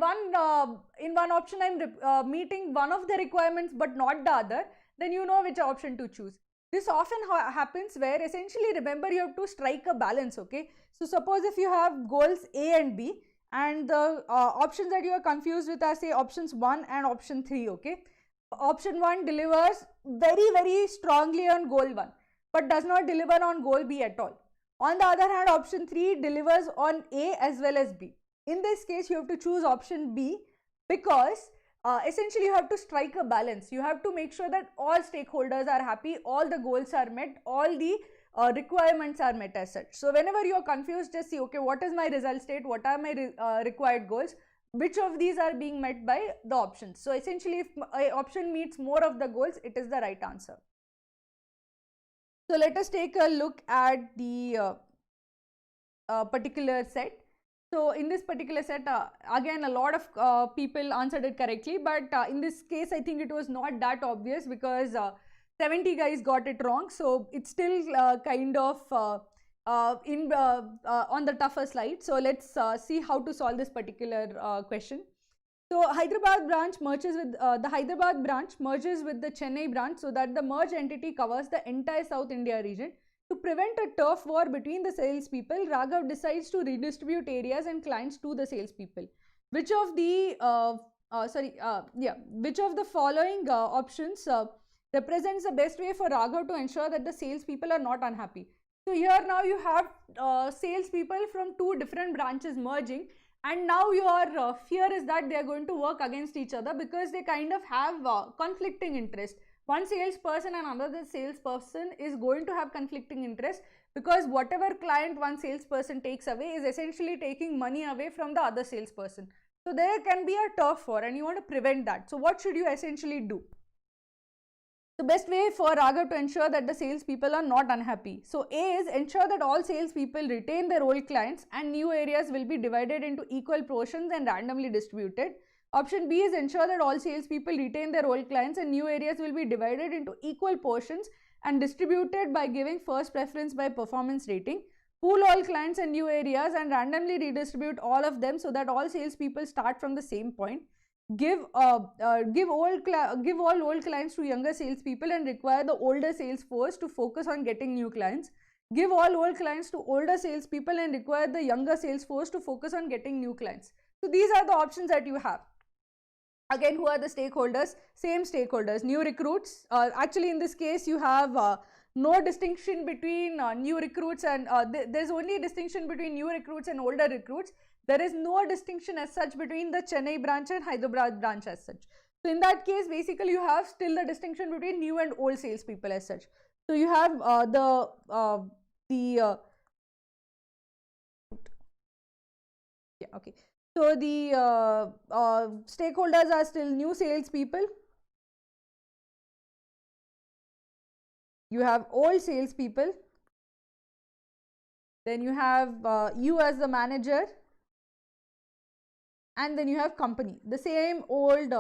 S1: in one option I'm meeting one of the requirements but not the other, then you know which option to choose. This often happens where essentially, remember, you have to strike a balance. Okay, so suppose if you have goals A and B, and the options that you are confused with are, say, options 1 and option 3. Okay, option 1 delivers very strongly on goal 1 but does not deliver on goal B at all. On the other hand, option 3 delivers on A as well as B. In this case, you have to choose option B because essentially you have to strike a balance. You have to make sure that all stakeholders are happy, all the goals are met, all the requirements are met as such. So whenever you are confused, just see, okay, what is my result state, what are my required goals, which of these are being met by the options. So essentially if an option meets more of the goals, it is the right answer. So let us take a look at the particular set. So in this particular set, again a lot of people answered it correctly, but in this case I think it was not that obvious because 70 guys got it wrong. So it's still kind of on the tougher side. So let's see how to solve this particular question. So Hyderabad branch merges with the Hyderabad branch merges with the Chennai branch so that the merged entity covers the entire South India region. To prevent a turf war between the salespeople, Raghav decides to redistribute areas and clients to the salespeople. Which of the which of the following options represents the best way for Raghav to ensure that the salespeople are not unhappy? So here now you have salespeople from two different branches merging, and now your fear is that they are going to work against each other because they kind of have conflicting interest. One salesperson and another salesperson is going to have conflicting interest because whatever client one salesperson takes away is essentially taking money away from the other salesperson. So there can be a turf war and you want to prevent that. So what should you essentially do? The best way for Raghav to ensure that the salespeople are not unhappy. So A is ensure that all salespeople retain their old clients and new areas will be divided into equal portions and randomly distributed. Option B is ensure that all salespeople retain their old clients and new areas will be divided into equal portions and distributed by giving first preference by performance rating. Pool all clients and new areas and randomly redistribute all of them so that all salespeople start from the same point. Give all old clients to younger salespeople and require the older sales force to focus on getting new clients. Give all old clients to older salespeople and require the younger sales force to focus on getting new clients. So these are the options that you have. Again, who are the stakeholders? Same stakeholders, new recruits. Actually, in this case, you have no distinction between new recruits and there's only a distinction between new recruits and older recruits. There is no distinction as such between the Chennai branch and Hyderabad branch as such. So in that case, basically, you have still the distinction between new and old salespeople as such. So you have So the stakeholders are still new salespeople. You have old salespeople. Then you have you as the manager. And then you have company, the same old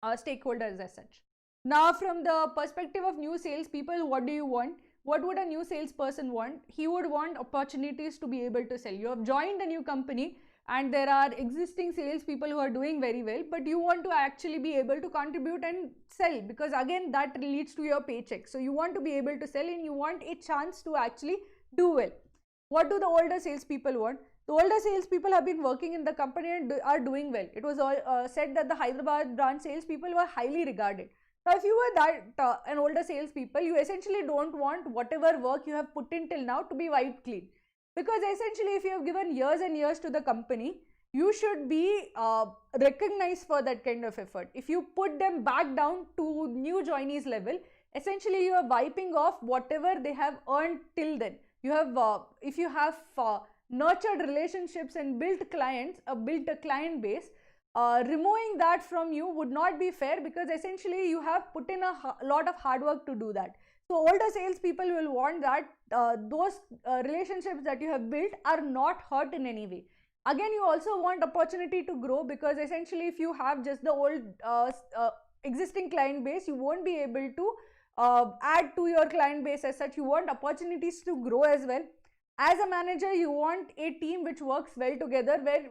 S1: stakeholders as such. Now, from the perspective of new salespeople, what do you want? What would a new salesperson want? He would want opportunities to be able to sell. You have joined a new company and there are existing salespeople who are doing very well, but you want to actually be able to contribute and sell because again that leads to your paycheck. So you want to be able to sell and you want a chance to actually do well. What do the older salespeople want? The older salespeople have been working in the company and are doing well. It was said that the Hyderabad branch salespeople were highly regarded. Now, if you were that an older salespeople, you essentially don't want whatever work you have put in till now to be wiped clean. Because essentially, if you have given years and years to the company, you should be recognized for that kind of effort. If you put them back down to new joinees level, essentially you are wiping off whatever they have earned till then. You have, if you have nurtured relationships and built clients, built a client base, removing that from you would not be fair because essentially you have put in a lot of hard work to do that. So older salespeople will want that those relationships that you have built are not hurt in any way. Again, you also want opportunity to grow because essentially if you have just the old existing client base, you won't be able to add to your client base as such. You want opportunities to grow as well. As a manager, you want a team which works well together, where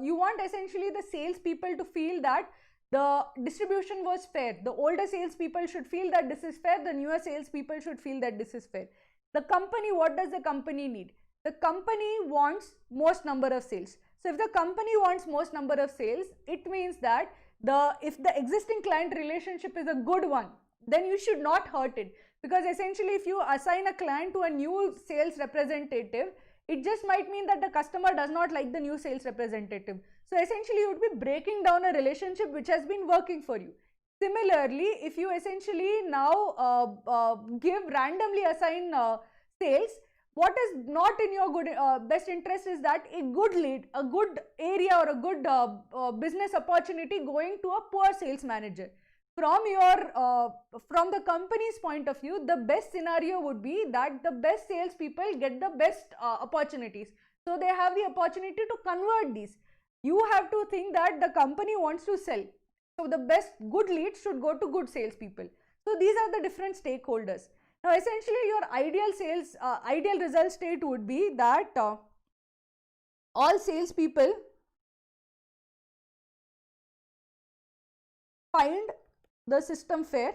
S1: you want essentially the salespeople to feel that the distribution was fair. The older salespeople should feel that this is fair. The newer salespeople should feel that this is fair. The company, what does the company need? The company wants most number of sales. So if the company wants most number of sales, it means that if the existing client relationship is a good one, then you should not hurt it. Because essentially if you assign a client to a new sales representative, it just might mean that the customer does not like the new sales representative. So essentially you would be breaking down a relationship which has been working for you. Similarly, if you essentially now randomly assign sales, what is not in your best interest is that a good lead, a good area or a good business opportunity going to a poor sales manager. From the company's point of view, the best scenario would be that the best salespeople get the best opportunities. So they have the opportunity to convert these. You have to think that the company wants to sell. So the best good leads should go to good salespeople. So these are the different stakeholders. Now essentially your ideal result state would be that all salespeople find the system fair,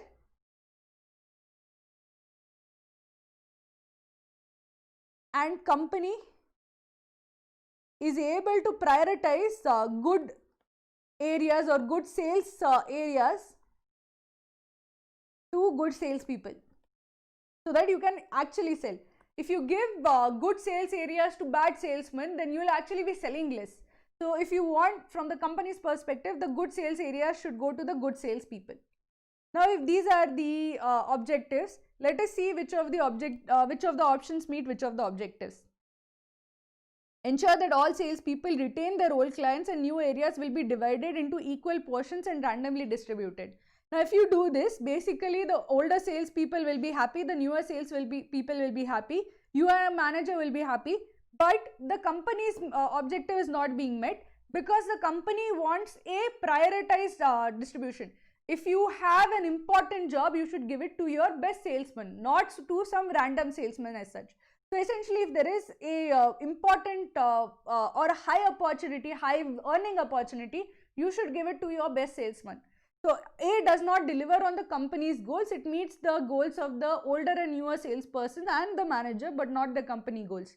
S1: and company is able to prioritize good areas or good sales areas to good salespeople, so that you can actually sell. If you give good sales areas to bad salesmen, then you will actually be selling less. So if you want, from the company's perspective, the good sales areas should go to the good salespeople. Now, if these are the objectives, let us see which of the options meet which of the objectives. Ensure that all salespeople retain their old clients and new areas will be divided into equal portions and randomly distributed. Now, if you do this, basically the older salespeople will be happy, the newer people will be happy, you and a manager will be happy, but the company's objective is not being met because the company wants a prioritized distribution. If you have an important job, you should give it to your best salesman, not to some random salesman as such. So essentially, if there is a important or a high opportunity, high earning opportunity, you should give it to your best salesman. So A does not deliver on the company's goals. It meets the goals of the older and newer salesperson and the manager, but not the company goals.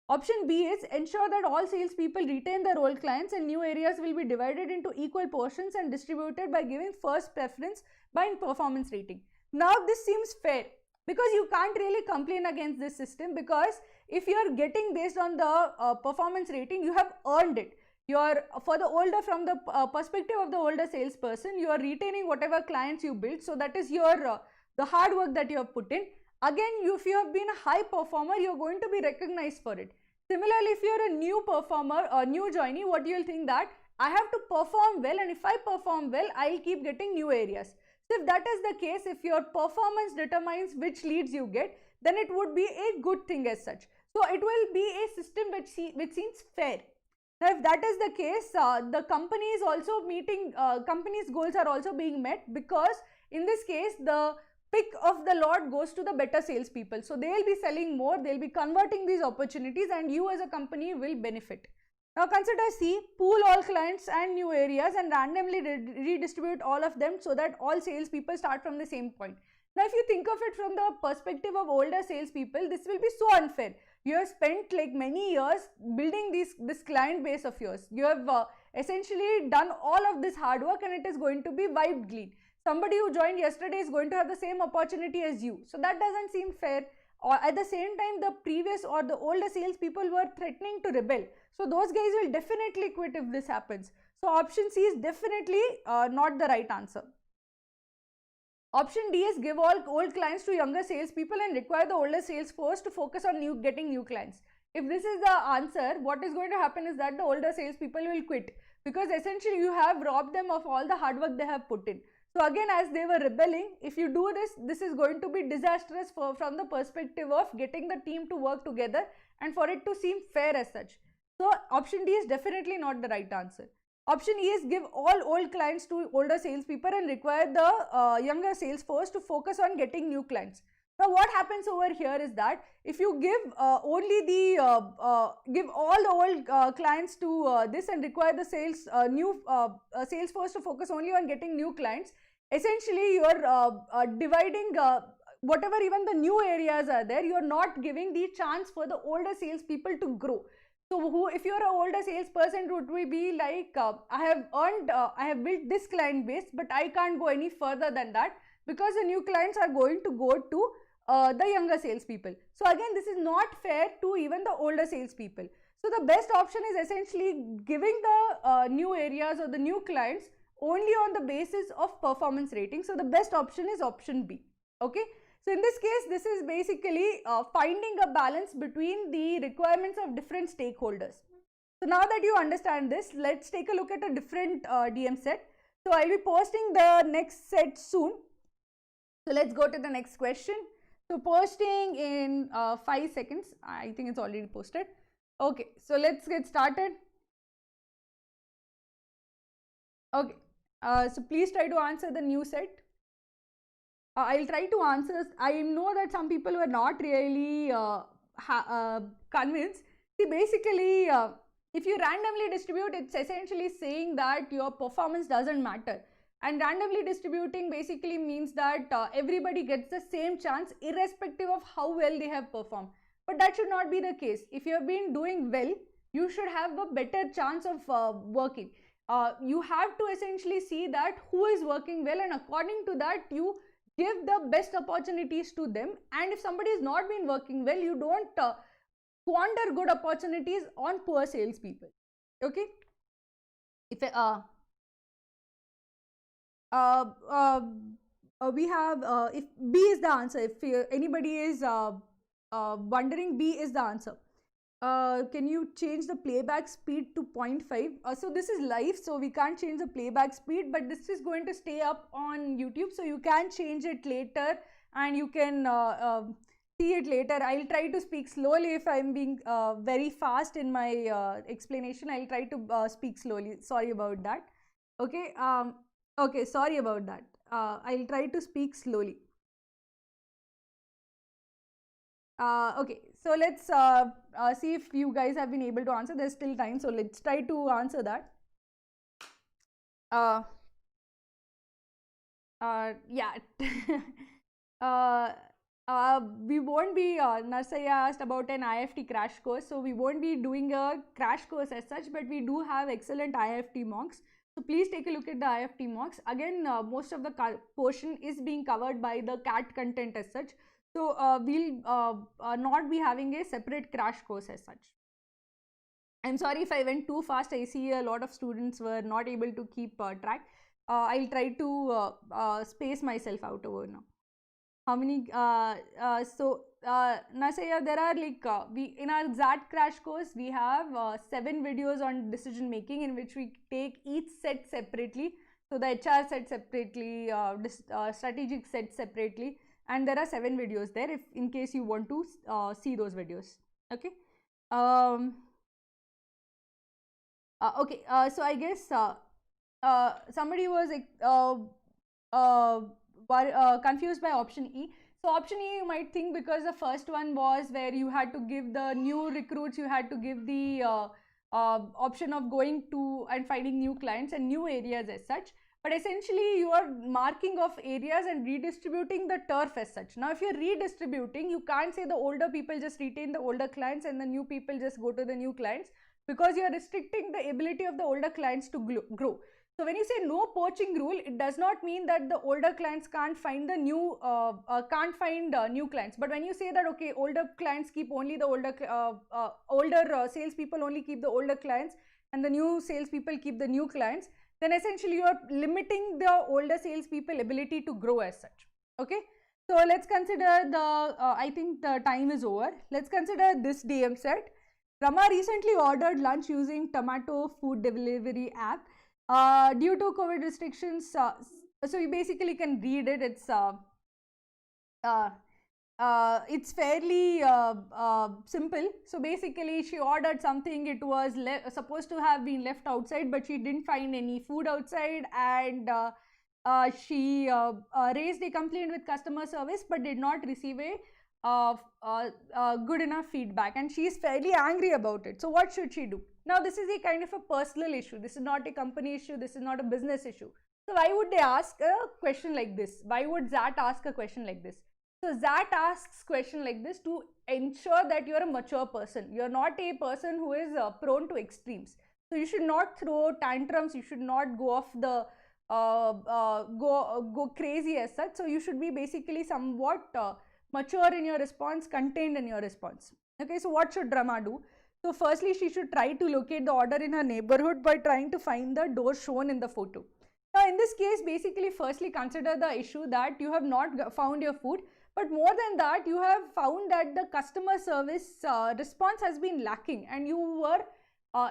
S1: Option B is ensure that all salespeople retain their old clients and new areas will be divided into equal portions and distributed by giving first preference by performance rating. Now this seems fair, because you can't really complain against this system, because if you are getting based on the performance rating, you have earned it. From the perspective of the older salesperson, you are retaining whatever clients you built. So that is your the hard work that you have put in. Again, if you have been a high performer, you are going to be recognized for it. Similarly, if you are a new performer or new joinee, what you will think that I have to perform well, and if I perform well, I will keep getting new areas. So if that is the case, if your performance determines which leads you get, then it would be a good thing as such. So it will be a system which seems fair. Now, if that is the case, the company is also meeting, company's goals are also being met, because in this case, the pick of the lot goes to the better salespeople. So they will be selling more, they will be converting these opportunities, and you as a company will benefit. Now consider C, pool all clients and new areas and randomly redistribute all of them so that all salespeople start from the same point. Now if you think of it from the perspective of older salespeople, this will be so unfair. You have spent like many years building this client base of yours. You have essentially done all of this hard work, and it is going to be wiped clean. Somebody who joined yesterday is going to have the same opportunity as you. So that doesn't seem fair. Or at the same time, the previous or the older salespeople were threatening to rebel. So those guys will definitely quit if this happens. So option C is definitely not the right answer. Option D is give all old clients to younger salespeople and require the older sales force to focus on getting new clients. If this is the answer, what is going to happen is that the older salespeople will quit, because essentially you have robbed them of all the hard work they have put in. So again, as they were rebelling, if you do this, this is going to be disastrous from the perspective of getting the team to work together and for it to seem fair as such. So option D is definitely not the right answer. Option E is give all old clients to older salespeople and require the younger sales force to focus on getting new clients. Now what happens over here is that if you give give all the old clients to this and require the sales force to focus only on getting new clients, essentially you are dividing whatever even the new areas are there, you are not giving the chance for the older salespeople to grow. So if you are an older salesperson, would we be like, I have built this client base, but I can't go any further than that, because the new clients are going to go to the younger salespeople. So again, this is not fair to even the older salespeople. So the best option is essentially giving the new areas or the new clients only on the basis of performance rating. So the best option is option B. Okay. So in this case, this is basically finding a balance between the requirements of different stakeholders. So now that you understand this, let's take a look at a different DM set. So I'll be posting the next set soon. So let's go to the next question. So posting in 5 seconds. I think it's already posted. Okay, so let's get started. Okay, so please try to answer the new set. I'll try to answer. I know that some people were not really convinced. See, basically, if you randomly distribute, it's essentially saying that your performance doesn't matter. And randomly distributing basically means that everybody gets the same chance irrespective of how well they have performed. But that should not be the case. If you have been doing well, you should have a better chance of working. You have to essentially see that who is working well, and according to that, you give the best opportunities to them. And if somebody has not been working well, you don't squander good opportunities on poor salespeople. Okay. If we have if B is the answer, if anybody is wondering, B is the answer. Can you change the playback speed to 0.5? So this is live, so we can't change the playback speed, but this is going to stay up on YouTube, so you can change it later and you can see it later. I'll try to speak slowly. If I'm being very fast in my explanation, I'll try to speak slowly. Sorry about that. Okay. Okay, sorry about that. I'll try to speak slowly. Okay, so let's see if you guys have been able to answer. There's still time, so let's try to answer that. Yeah. We won't be, Narsaya asked about an IFT crash course, so we won't be doing a crash course as such, but we do have excellent IFT mocks. So please take a look at the IFT mocks. Again, most of the portion is being covered by the CAT content as such. So we'll not be having a separate crash course as such. I'm sorry if I went too fast. I see a lot of students were not able to keep track. I'll try to space myself out over now. How many? Nasaya, there are like in our XAT crash course we have 7 videos on decision making, in which we take each set separately. So the HR set separately, strategic set separately, and there are 7 videos there. If in case you want to see those videos, okay. Okay. So I guess somebody was confused by option E. So option E, you might think, because the first one was where you had to give the new recruits, you had to give the option of going to and finding new clients and new areas as such. But essentially you are marking of areas and redistributing the turf as such. Now if you're redistributing, you can't say the older people just retain the older clients and the new people just go to the new clients, because you're restricting the ability of the older clients to grow. So when you say no poaching rule, it does not mean that the older clients can't find the new new clients. But when you say that, okay, older clients keep only the older salespeople only keep the older clients, and the new salespeople keep the new clients, then essentially you are limiting the older salespeople ability to grow as such. Okay. So let's consider the. I think the time is over. Let's consider this DM set. Rama recently ordered lunch using Tomato food delivery app. Due to COVID restrictions, so you basically can read it. It's fairly simple. So basically she ordered something. It was supposed to have been left outside, but she didn't find any food outside, and she raised a complaint with customer service but did not receive a good enough feedback, and she is fairly angry about it. So what should she do? Now this is a kind of a personal issue. This is not a company issue. This is not a business issue. So why would they ask a question like this? Why would XAT ask a question like this? So XAT asks question like this to ensure that you're a mature person. You're not a person who is prone to extremes. So you should not throw tantrums. You should not go off the go crazy as such. So you should be basically somewhat mature in your response, contained in your response. Okay, so what should Rama do? So firstly, she should try to locate the order in her neighborhood by trying to find the door shown in the photo. Now in this case, basically firstly consider the issue that you have not found your food, but more than that, you have found that the customer service response has been lacking, and you were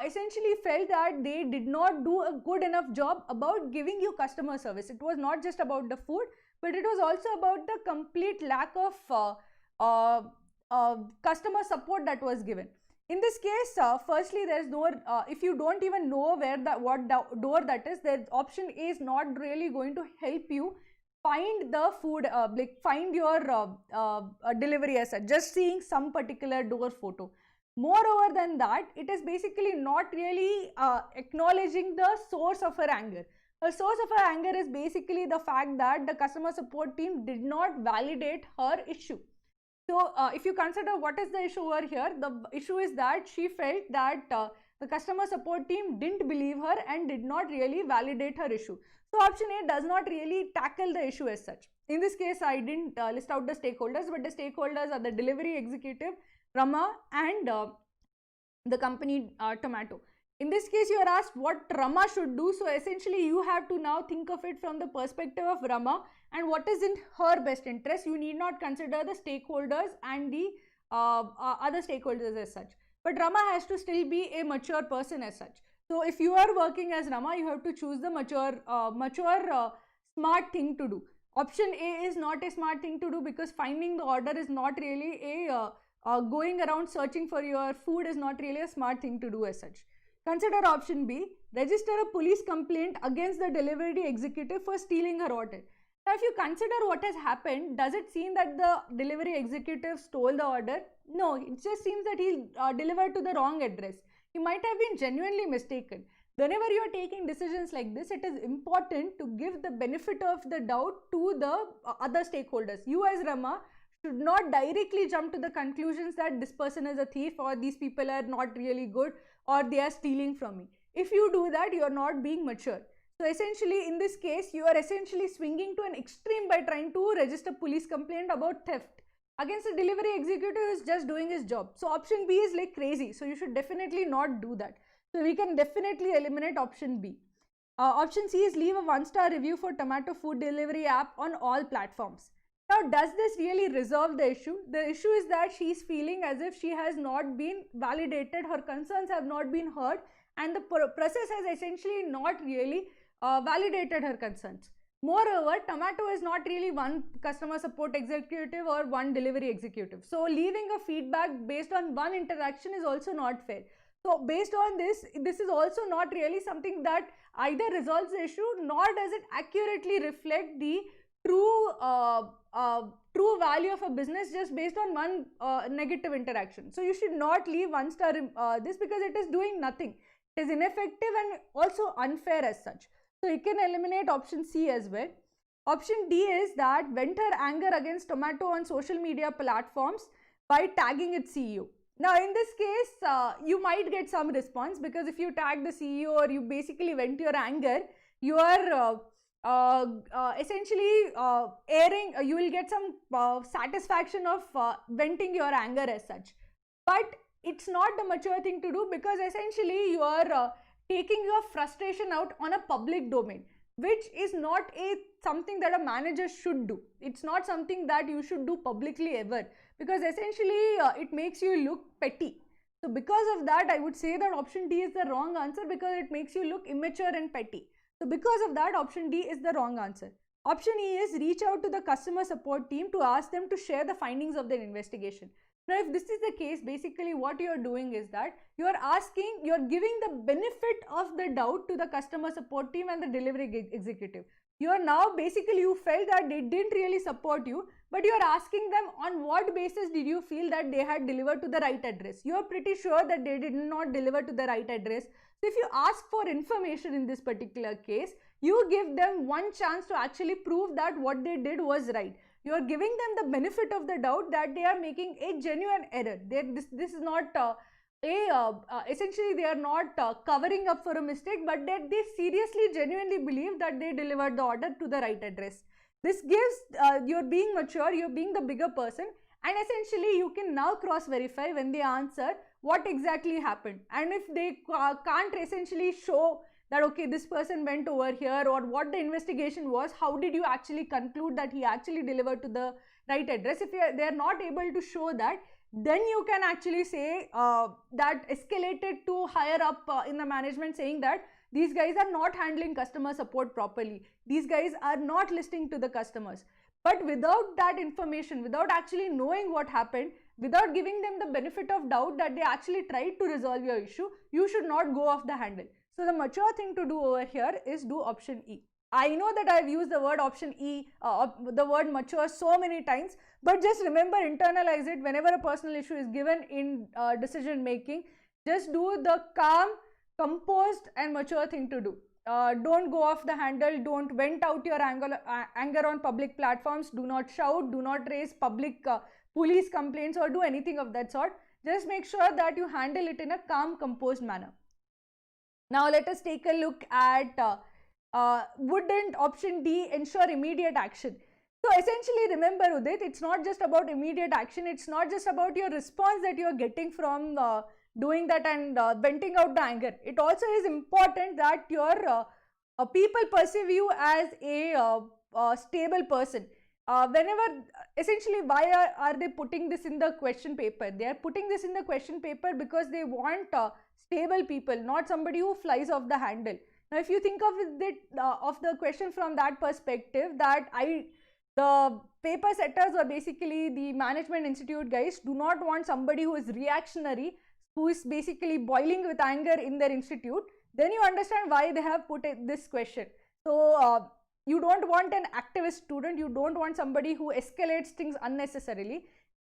S1: essentially felt that they did not do a good enough job about giving you customer service. It was not just about the food, but it was also about the complete lack of customer support that was given. In this case, firstly, there is no, if you don't even know where what door that is, the option A is not really going to help you find the food, like find your delivery as such, just seeing some particular door photo. Moreover than that, it is basically not really acknowledging the source of her anger. The source of her anger is basically the fact that the customer support team did not validate her issue. So if you consider what is the issue over here, the issue is that she felt that the customer support team didn't believe her and did not really validate her issue. So option A does not really tackle the issue as such. In this case, I didn't list out the stakeholders, but the stakeholders are the delivery executive, Rama, and the company Tomato. In this case, you are asked what Rama should do. So essentially, you have to now think of it from the perspective of Rama and what is in her best interest. You need not consider the stakeholders and the other stakeholders as such. But Rama has to still be a mature person as such. So if you are working as Rama, you have to choose the mature, smart thing to do. Option A is not a smart thing to do because finding the order is not really a going around searching for your food is not really a smart thing to do as such. Consider option B, register a police complaint against the delivery executive for stealing her order. Now, if you consider what has happened, does it seem that the delivery executive stole the order? No, it just seems that he delivered to the wrong address. He might have been genuinely mistaken. Whenever you are taking decisions like this, it is important to give the benefit of the doubt to the other stakeholders. You as Rama should not directly jump to the conclusions that this person is a thief or these people are not really good or they are stealing from me. If you do that, you are not being mature. So essentially, in this case, you are essentially swinging to an extreme by trying to register police complaint about theft against a delivery executive who is just doing his job. So option B is like crazy. So you should definitely not do that. So we can definitely eliminate option B. Option C is leave a 1-star review for Tomato food delivery app on all platforms. Now, does this really resolve the issue? The issue is that she is feeling as if she has not been validated, her concerns have not been heard, and the process has essentially not really validated her concerns. Moreover, Tomato is not really one customer support executive or one delivery executive. So, leaving a feedback based on one interaction is also not fair. So, based on this, this is also not really something that either resolves the issue nor does it accurately reflect the true value of a business just based on one negative interaction. So you should not leave 1-star this because it is doing nothing. It is ineffective and also unfair as such. So you can eliminate option C as well. Option D is that vent her anger against Tomato on social media platforms by tagging its CEO. Now in this case, you might get some response because if you tag the CEO or you basically vent your anger, you are essentially airing, you will get some satisfaction of venting your anger as such. But it's not the mature thing to do because essentially you are taking your frustration out on a public domain, which is not something that a manager should do. It's not something that you should do publicly ever because essentially it makes you look petty. So because of that, I would say that option D is the wrong answer because it makes you look immature and petty. So because of that, option D is the wrong answer. Option E is reach out to the customer support team to ask them to share the findings of their investigation. Now, if this is the case, basically what you are doing is that you are giving the benefit of the doubt to the customer support team and the delivery executive. You are now basically, you felt that they didn't really support you, but you are asking them on what basis did you feel that they had delivered to the right address. You are pretty sure that they did not deliver to the right address. So if you ask for information in this particular case, you give them one chance to actually prove that what they did was right. You are giving them the benefit of the doubt that they are making a genuine error. This is not essentially they are not covering up for a mistake, but that they seriously genuinely believe that they delivered the order to the right address. This gives, you're being mature, you're being the bigger person, and essentially you can now cross verify when they answer what exactly happened. And if they can't essentially show that okay, this person went over here, or what the investigation was, how did you actually conclude that he actually delivered to the right address, if they are not able to show that, then you can actually say that escalated to higher up in the management, saying that these guys are not handling customer support properly, these guys are not listening to the customers. But without that information, without actually knowing what happened, without giving them the benefit of doubt that they actually tried to resolve your issue, you should not go off the handle. So the mature thing to do over here is do option E. I know that I've used the word option E, the word mature so many times, but just remember, internalize it whenever a personal issue is given in decision making. Just do the calm, composed and mature thing to do. Don't go off the handle, don't vent out your anger on public platforms, do not shout, do not raise public police complaints or do anything of that sort. Just make sure that you handle it in a calm, composed manner. Now let us take a look at wouldn't option D ensure immediate action? So essentially, remember Udit, it's not just about immediate action, it's not just about your response that you are getting from doing that and venting out the anger. It also is important that your people perceive you as a stable person. Whenever, essentially, why are they putting this in the question paper? They are putting this in the question paper because they want stable people, not somebody who flies off the handle. Now, if you think of it, of the question from that perspective, that the paper setters or basically the management institute guys do not want somebody who is reactionary, who is basically boiling with anger in their institute, then you understand why they have put this question. So you don't want an activist student, you don't want somebody who escalates things unnecessarily,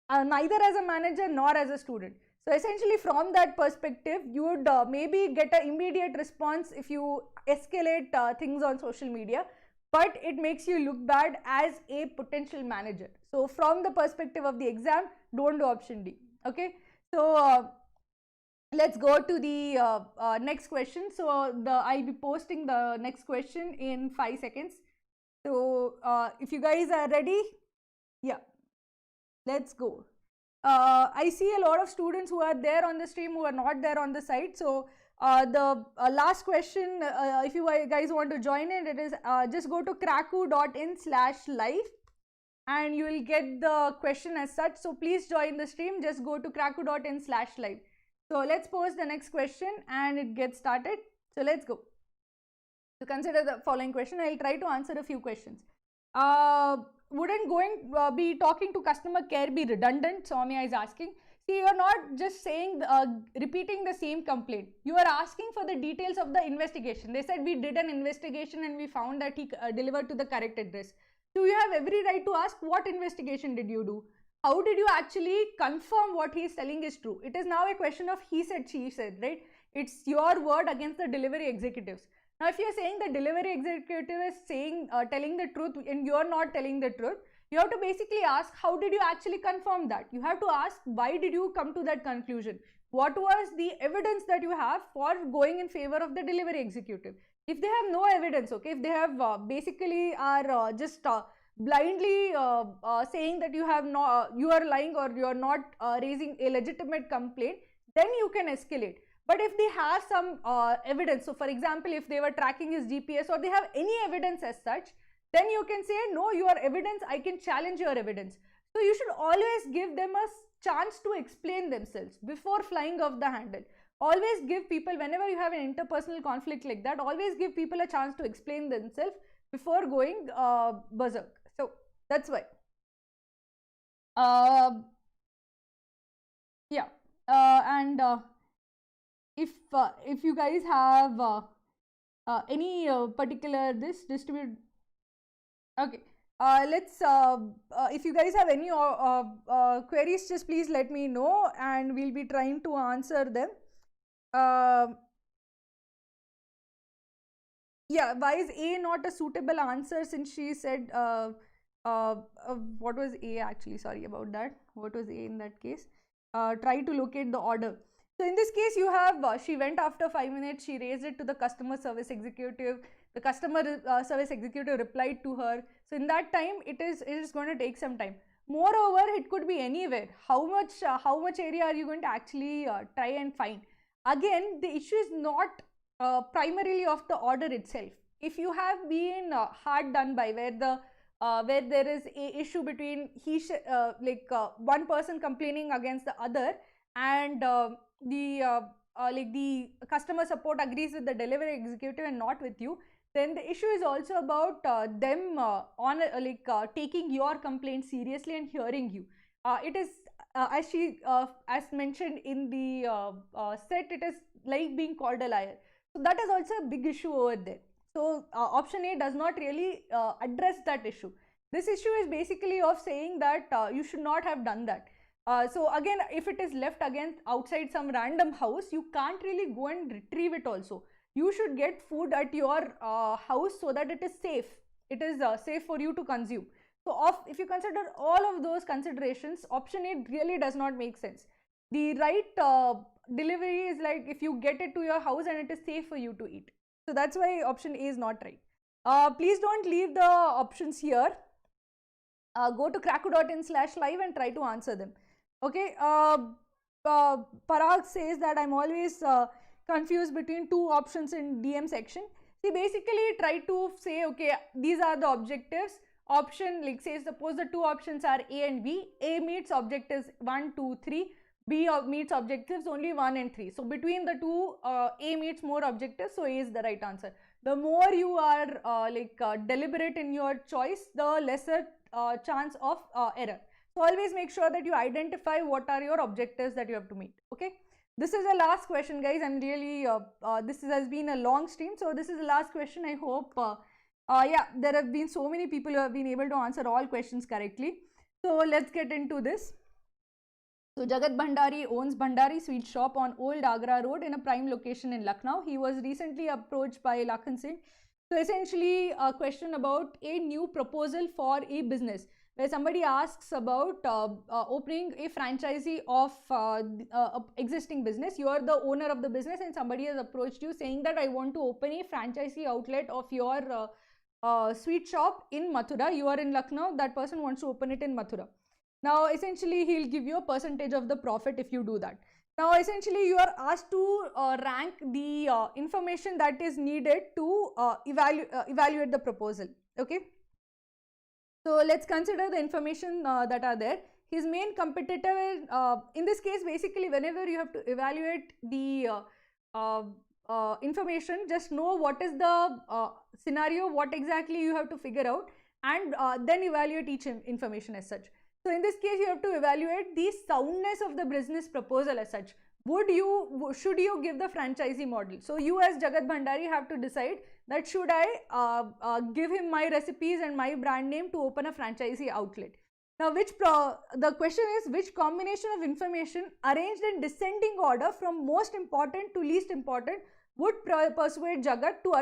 S1: neither as a manager nor as a student. So essentially, from that perspective, you would maybe get an immediate response if you escalate things on social media, but it makes you look bad as a potential manager. So from the perspective of the exam, don't do option D. Okay, so let's go to the next question. So I'll be posting the next question in 5 seconds. So if you guys are ready, yeah, let's go. I see a lot of students who are there on the stream who are not there on the site. So the last question, if you guys want to join in, it is just go to cracku.in/live and you will get the question as such. So please join the stream, just go to cracku.in/live. So let's pose the next question and it gets started. So let's go. So consider the following question. I'll try to answer a few questions. Wouldn't be talking to customer care be redundant? Soumya is asking. See, you are not just saying, repeating the same complaint. You are asking for the details of the investigation. They said we did an investigation and we found that he delivered to the correct address. So you have every right to ask, what investigation did you do? How did you actually confirm what he is telling is true? It is now a question of he said, she said, right? It's your word against the delivery executives. Now, if you are saying the delivery executive is saying, telling the truth and you are not telling the truth, you have to basically ask, how did you actually confirm that? You have to ask, why did you come to that conclusion? What was the evidence that you have for going in favor of the delivery executive? If they have no evidence, okay, if they have basically are just blindly saying that you have you are lying or you are not raising a legitimate complaint, then you can escalate. But if they have some evidence, so for example, if they were tracking his GPS or they have any evidence as such, then you can say, no, your evidence, I can challenge your evidence. So you should always give them a chance to explain themselves before flying off the handle. Always give people, whenever you have an interpersonal conflict like that, always give people a chance to explain themselves before going berserk. So that's why. Yeah, and if you guys have any particular distribute, okay, let's if you guys have any queries, just please let me know and we'll be trying to answer them. Yeah, why is A not a suitable answer, since she said what was A actually, sorry about that, what was A in that case? Try to locate the order. So in this case, you have she went after 5 minutes, she raised it to the customer service executive, the customer service executive replied to her. So in that time, it is going to take some time. Moreover, it could be anywhere. How much area are you going to actually try and find? Again, the issue is not primarily of the order itself. If you have been hard done by, where there is a issue between one person complaining against the other, and the customer support agrees with the delivery executive and not with you, then the issue is also about them taking your complaint seriously and hearing you. It is as mentioned in the set, it is like being called a liar. So that is also a big issue over there. So option A does not really address that issue. This issue is basically of saying that you should not have done that. So again, if it is left again outside some random house, you can't really go and retrieve it also. You should get food at your house so that it is safe. It is safe for you to consume. So if you consider all of those considerations, option A really does not make sense. The right delivery is like if you get it to your house and it is safe for you to eat. So that's why option A is not right. Please don't leave the options here. Go to cracku.in/live and try to answer them. Okay. Parag says that I'm always confused between two options in DM section. See, basically try to say, okay, these are the objectives. Option, like say, suppose the two options are A and B. A meets objectives 1, 2, 3. B meets objectives only 1 and 3. So between the two, A meets more objectives, so A is the right answer. The more you are deliberate in your choice, the lesser chance of error. So always make sure that you identify what are your objectives that you have to meet. Okay. This is the last question, guys. I'm really this has been a long stream, so this is the last question. I hope yeah, there have been so many people who have been able to answer all questions correctly. So let's get into this. So Jagat Bhandari owns Bhandari Sweet Shop on Old Agra Road in a prime location in Lucknow. He was recently approached by Lakhan Singh. So essentially a question about a new proposal for a business, where somebody asks about opening a franchisee of existing business. You are the owner of the business and somebody has approached you saying that I want to open a franchisee outlet of your sweet shop in Mathura. You are in Lucknow, that person wants to open it in Mathura. Now essentially he'll give you a percentage of the profit if you do that. Now essentially you are asked to rank the information that is needed to evaluate the proposal. Okay. So let's consider the information that are there. His main competitor is, in this case, basically whenever you have to evaluate the information, just know what is the scenario, what exactly you have to figure out, and then evaluate each information as such. So in this case, you have to evaluate the soundness of the business proposal as such. Should you give the franchisee model? So you as Jagat Bhandari have to decide that should I give him my recipes and my brand name to open a franchisee outlet. Now the question is, which combination of information arranged in descending order from most important to least important would persuade Jagat to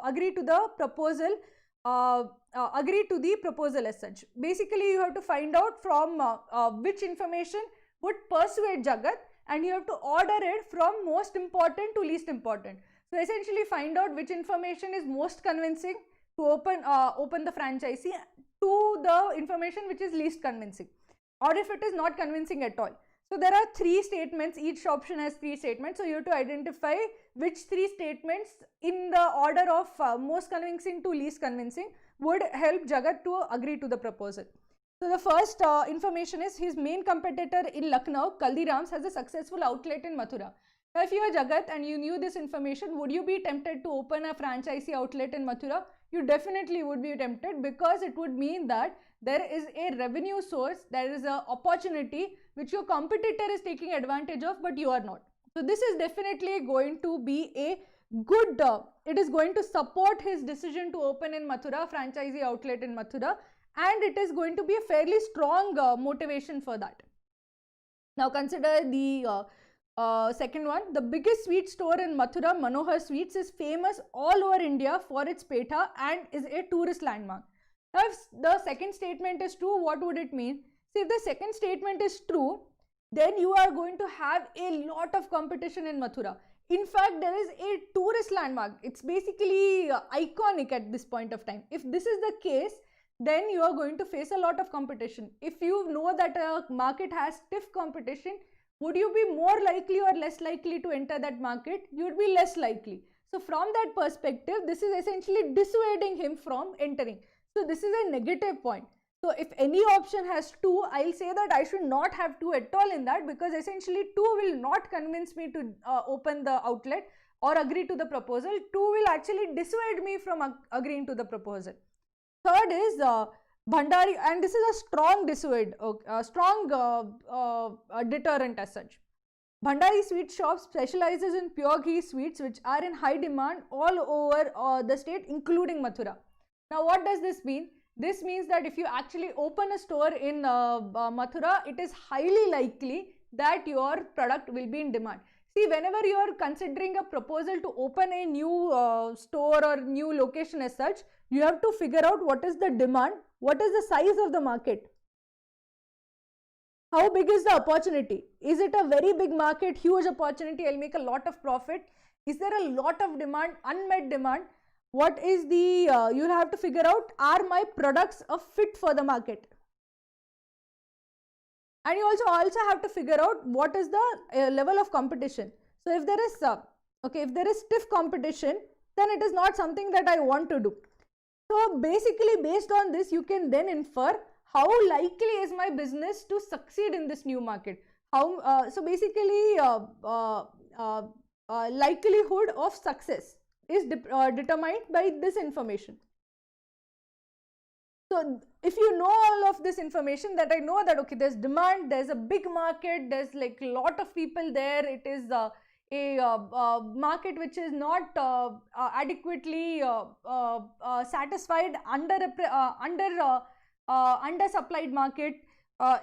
S1: agree to the proposal as such. Basically you have to find out from which information would persuade Jagat, and you have to order it from most important to least important. So essentially find out which information is most convincing to open the franchisee to the information which is least convincing, or if it is not convincing at all. So there are 3 statements, each option has 3 statements. So you have to identify which 3 statements in the order of most convincing to least convincing would help Jagat to agree to the proposal. So the first information is his main competitor in Lucknow, Kaldirams, has a successful outlet in Mathura. Now if you are Jagat and you knew this information, would you be tempted to open a franchisee outlet in Mathura? You definitely would be tempted, because it would mean that there is a revenue source, there is an opportunity which your competitor is taking advantage of, but you are not. So this is definitely going to be a good, it is going to support his decision to open in Mathura, franchisee outlet in Mathura, and it is going to be a fairly strong motivation for that. Now consider the second one. The biggest sweet store in Mathura, Manohar Sweets, is famous all over India for its petha and is a tourist landmark. Now if the second statement is true, what would it mean? See, if the second statement is true, then you are going to have a lot of competition in Mathura. In fact, there is a tourist landmark. It's basically iconic at this point of time. If this is the case, then you are going to face a lot of competition. If you know that a market has stiff competition, would you be more likely or less likely to enter that market? You would be less likely. So from that perspective, this is essentially dissuading him from entering. So this is a negative point. So if any option has 2, I'll say that I should not have 2 at all in that, because essentially 2 will not convince me to open the outlet or agree to the proposal. 2 will actually dissuade me from agreeing to the proposal. Third is Bhandari, and this is a strong deterrent as such. Bhandari sweet shop specializes in pure ghee sweets which are in high demand all over the state, including Mathura. Now what does this mean? This means that if you actually open a store in Mathura, it is highly likely that your product will be in demand. See, whenever you are considering a proposal to open a new store or new location as such, you have to figure out what is the demand, what is the size of the market. How big is the opportunity? Is it a very big market, huge opportunity, I'll make a lot of profit? Is there a lot of demand, unmet demand? What is the, you'll have to figure out, are my products a fit for the market? And you also have to figure out what is the level of competition. So if there is, if there is stiff competition, then it is not something that I want to do. So basically based on this, you can then infer how likely is my business to succeed in this new market. So basically likelihood of success is determined by this information. So if you know all of this information, that I know that okay, there's demand, there's a big market, there's like a lot of people there, it is a market which is not adequately satisfied, undersupplied market.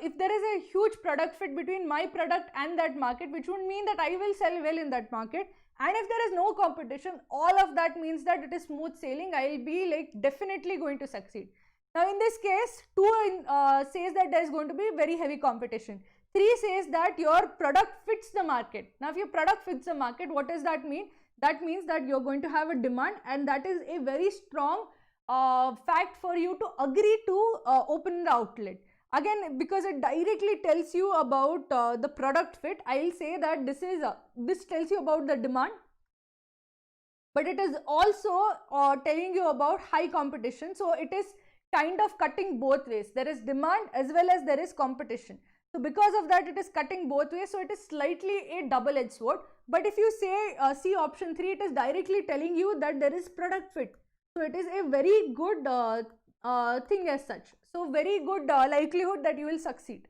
S1: If there is a huge product fit between my product and that market, which would mean that I will sell well in that market. And if there is no competition, all of that means that it is smooth sailing. I will be like definitely going to succeed. Now in this case, 2 says that there is going to be very heavy competition. 3 says that your product fits the market. Now if your product fits the market, what does that mean? That means that you're going to have a demand, and that is a very strong fact for you to agree to open the outlet. Again, because it directly tells you about the product fit, I'll say that this tells you about the demand, but it is also telling you about high competition. So it is kind of cutting both ways. There is demand as well as there is competition. So because of that, it is cutting both ways. So it is slightly a double-edged sword. But if you say see option 3, it is directly telling you that there is product fit. So it is a very good thing as such. So very good likelihood that you will succeed.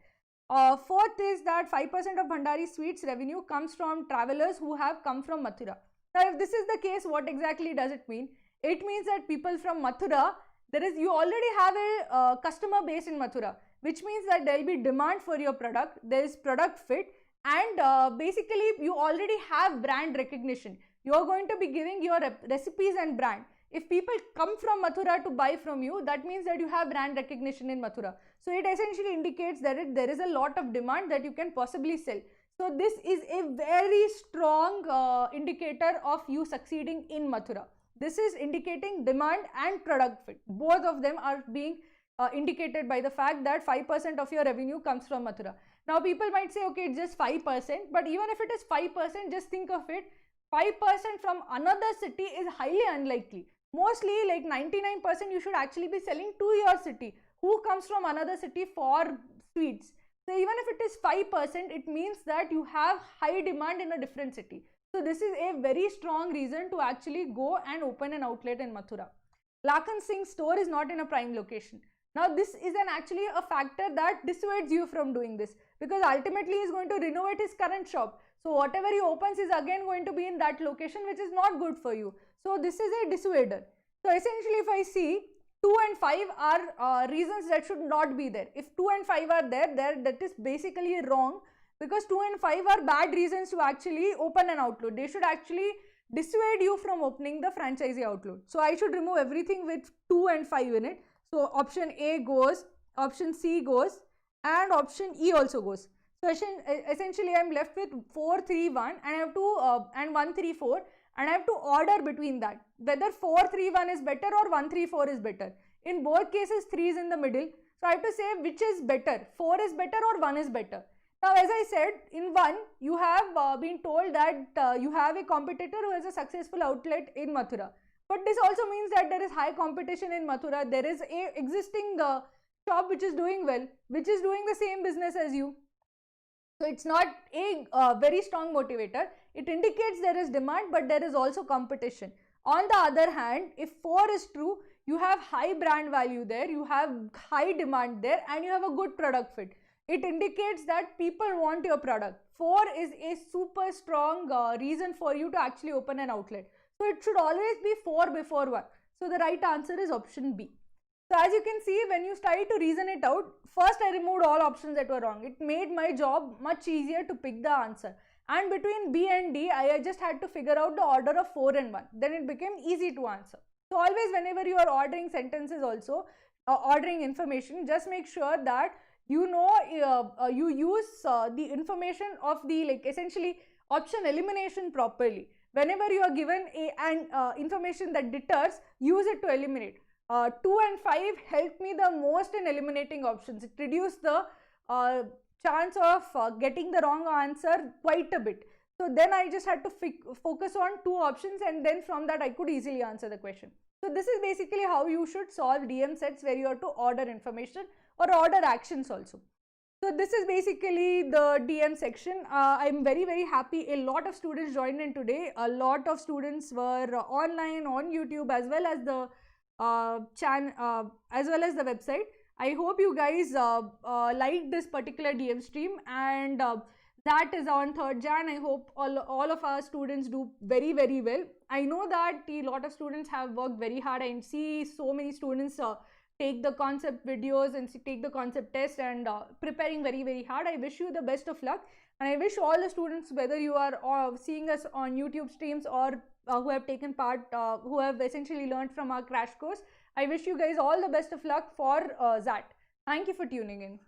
S1: Fourth is that 5% of Bhandari sweets revenue comes from travelers who have come from Mathura. Now if this is the case, what exactly does it mean? It means that people from Mathura, you already have a customer base in Mathura, which means that there will be demand for your product, there is product fit, and basically you already have brand recognition. You are going to be giving your recipes and brand. If people come from Mathura to buy from you, that means that you have brand recognition in Mathura. So it essentially indicates that there is a lot of demand that you can possibly sell. So this is a very strong indicator of you succeeding in Mathura. This is indicating demand and product fit. Both of them are being indicated by the fact that 5% of your revenue comes from Mathura. Now people might say, okay, it's just 5%, but even if it is 5%, just think of it, 5% from another city is highly unlikely. Mostly like 99% you should actually be selling to your city. Who comes from another city for sweets? So even if it is 5%, it means that you have high demand in a different city. So this is a very strong reason to actually go and open an outlet in Mathura. Lakan Singh's store is not in a prime location. Now this is actually a factor that dissuades you from doing this, because ultimately he is going to renovate his current shop. So whatever he opens is again going to be in that location, which is not good for you. So this is a dissuader. So essentially if I see 2 and 5 are reasons that should not be there. If 2 and 5 are there, that is basically wrong, because 2 and 5 are bad reasons to actually open an outlet. They should actually dissuade you from opening the franchisee outlet. So I should remove everything with 2 and 5 in it. So option A goes, option C goes, and option E also goes. So essentially I'm left with 4, 3, 1 and I have to and 1, 3, 4, and I have to order between that, whether 4, 3, 1 is better or 1, 3, 4 is better. In both cases 3 is in the middle, so I have to say which is better, 4 is better or 1 is better. Now as I said, in 1 you have been told that you have a competitor who has a successful outlet in Mathura, but this also means that there is high competition in Mathura. There is a existing shop which is doing well, which is doing the same business as you. So it's not a very strong motivator. It indicates there is demand, but there is also competition. On the other hand, if 4 is true, you have high brand value there, you have high demand there, and you have a good product fit. It indicates that people want your product. 4 is a super strong reason for you to actually open an outlet. So it should always be 4 before 1. So the right answer is option B. So as you can see, when you try to reason it out, first I removed all options that were wrong. It made my job much easier to pick the answer. And between B and D, I just had to figure out the order of 4 and 1. Then it became easy to answer. So always whenever you are ordering sentences also, ordering information, just make sure that you know you use the information of the essentially option elimination properly. Whenever you are given an information that deters, use it to eliminate. 2 and 5 helped me the most in eliminating options. It reduced the chance of getting the wrong answer quite a bit. So then I just had to focus on 2 options, and then from that I could easily answer the question. So this is basically how you should solve DM sets, where you have to order information or order actions also. So this is basically the DM section. I'm very happy. A lot of students joined in today. A lot of students were online on YouTube as well as the as well as the website. I hope you guys liked this particular DM stream, and that is on 3rd Jan. I hope all of our students do very well. I know that a lot of students have worked very hard. I see so many students take the concept videos and take the concept test and preparing very hard. I wish you the best of luck, and I wish all the students, whether you are seeing us on YouTube streams or who have taken part, who have essentially learned from our crash course, I wish you guys all the best of luck for XAT. Thank you for tuning in.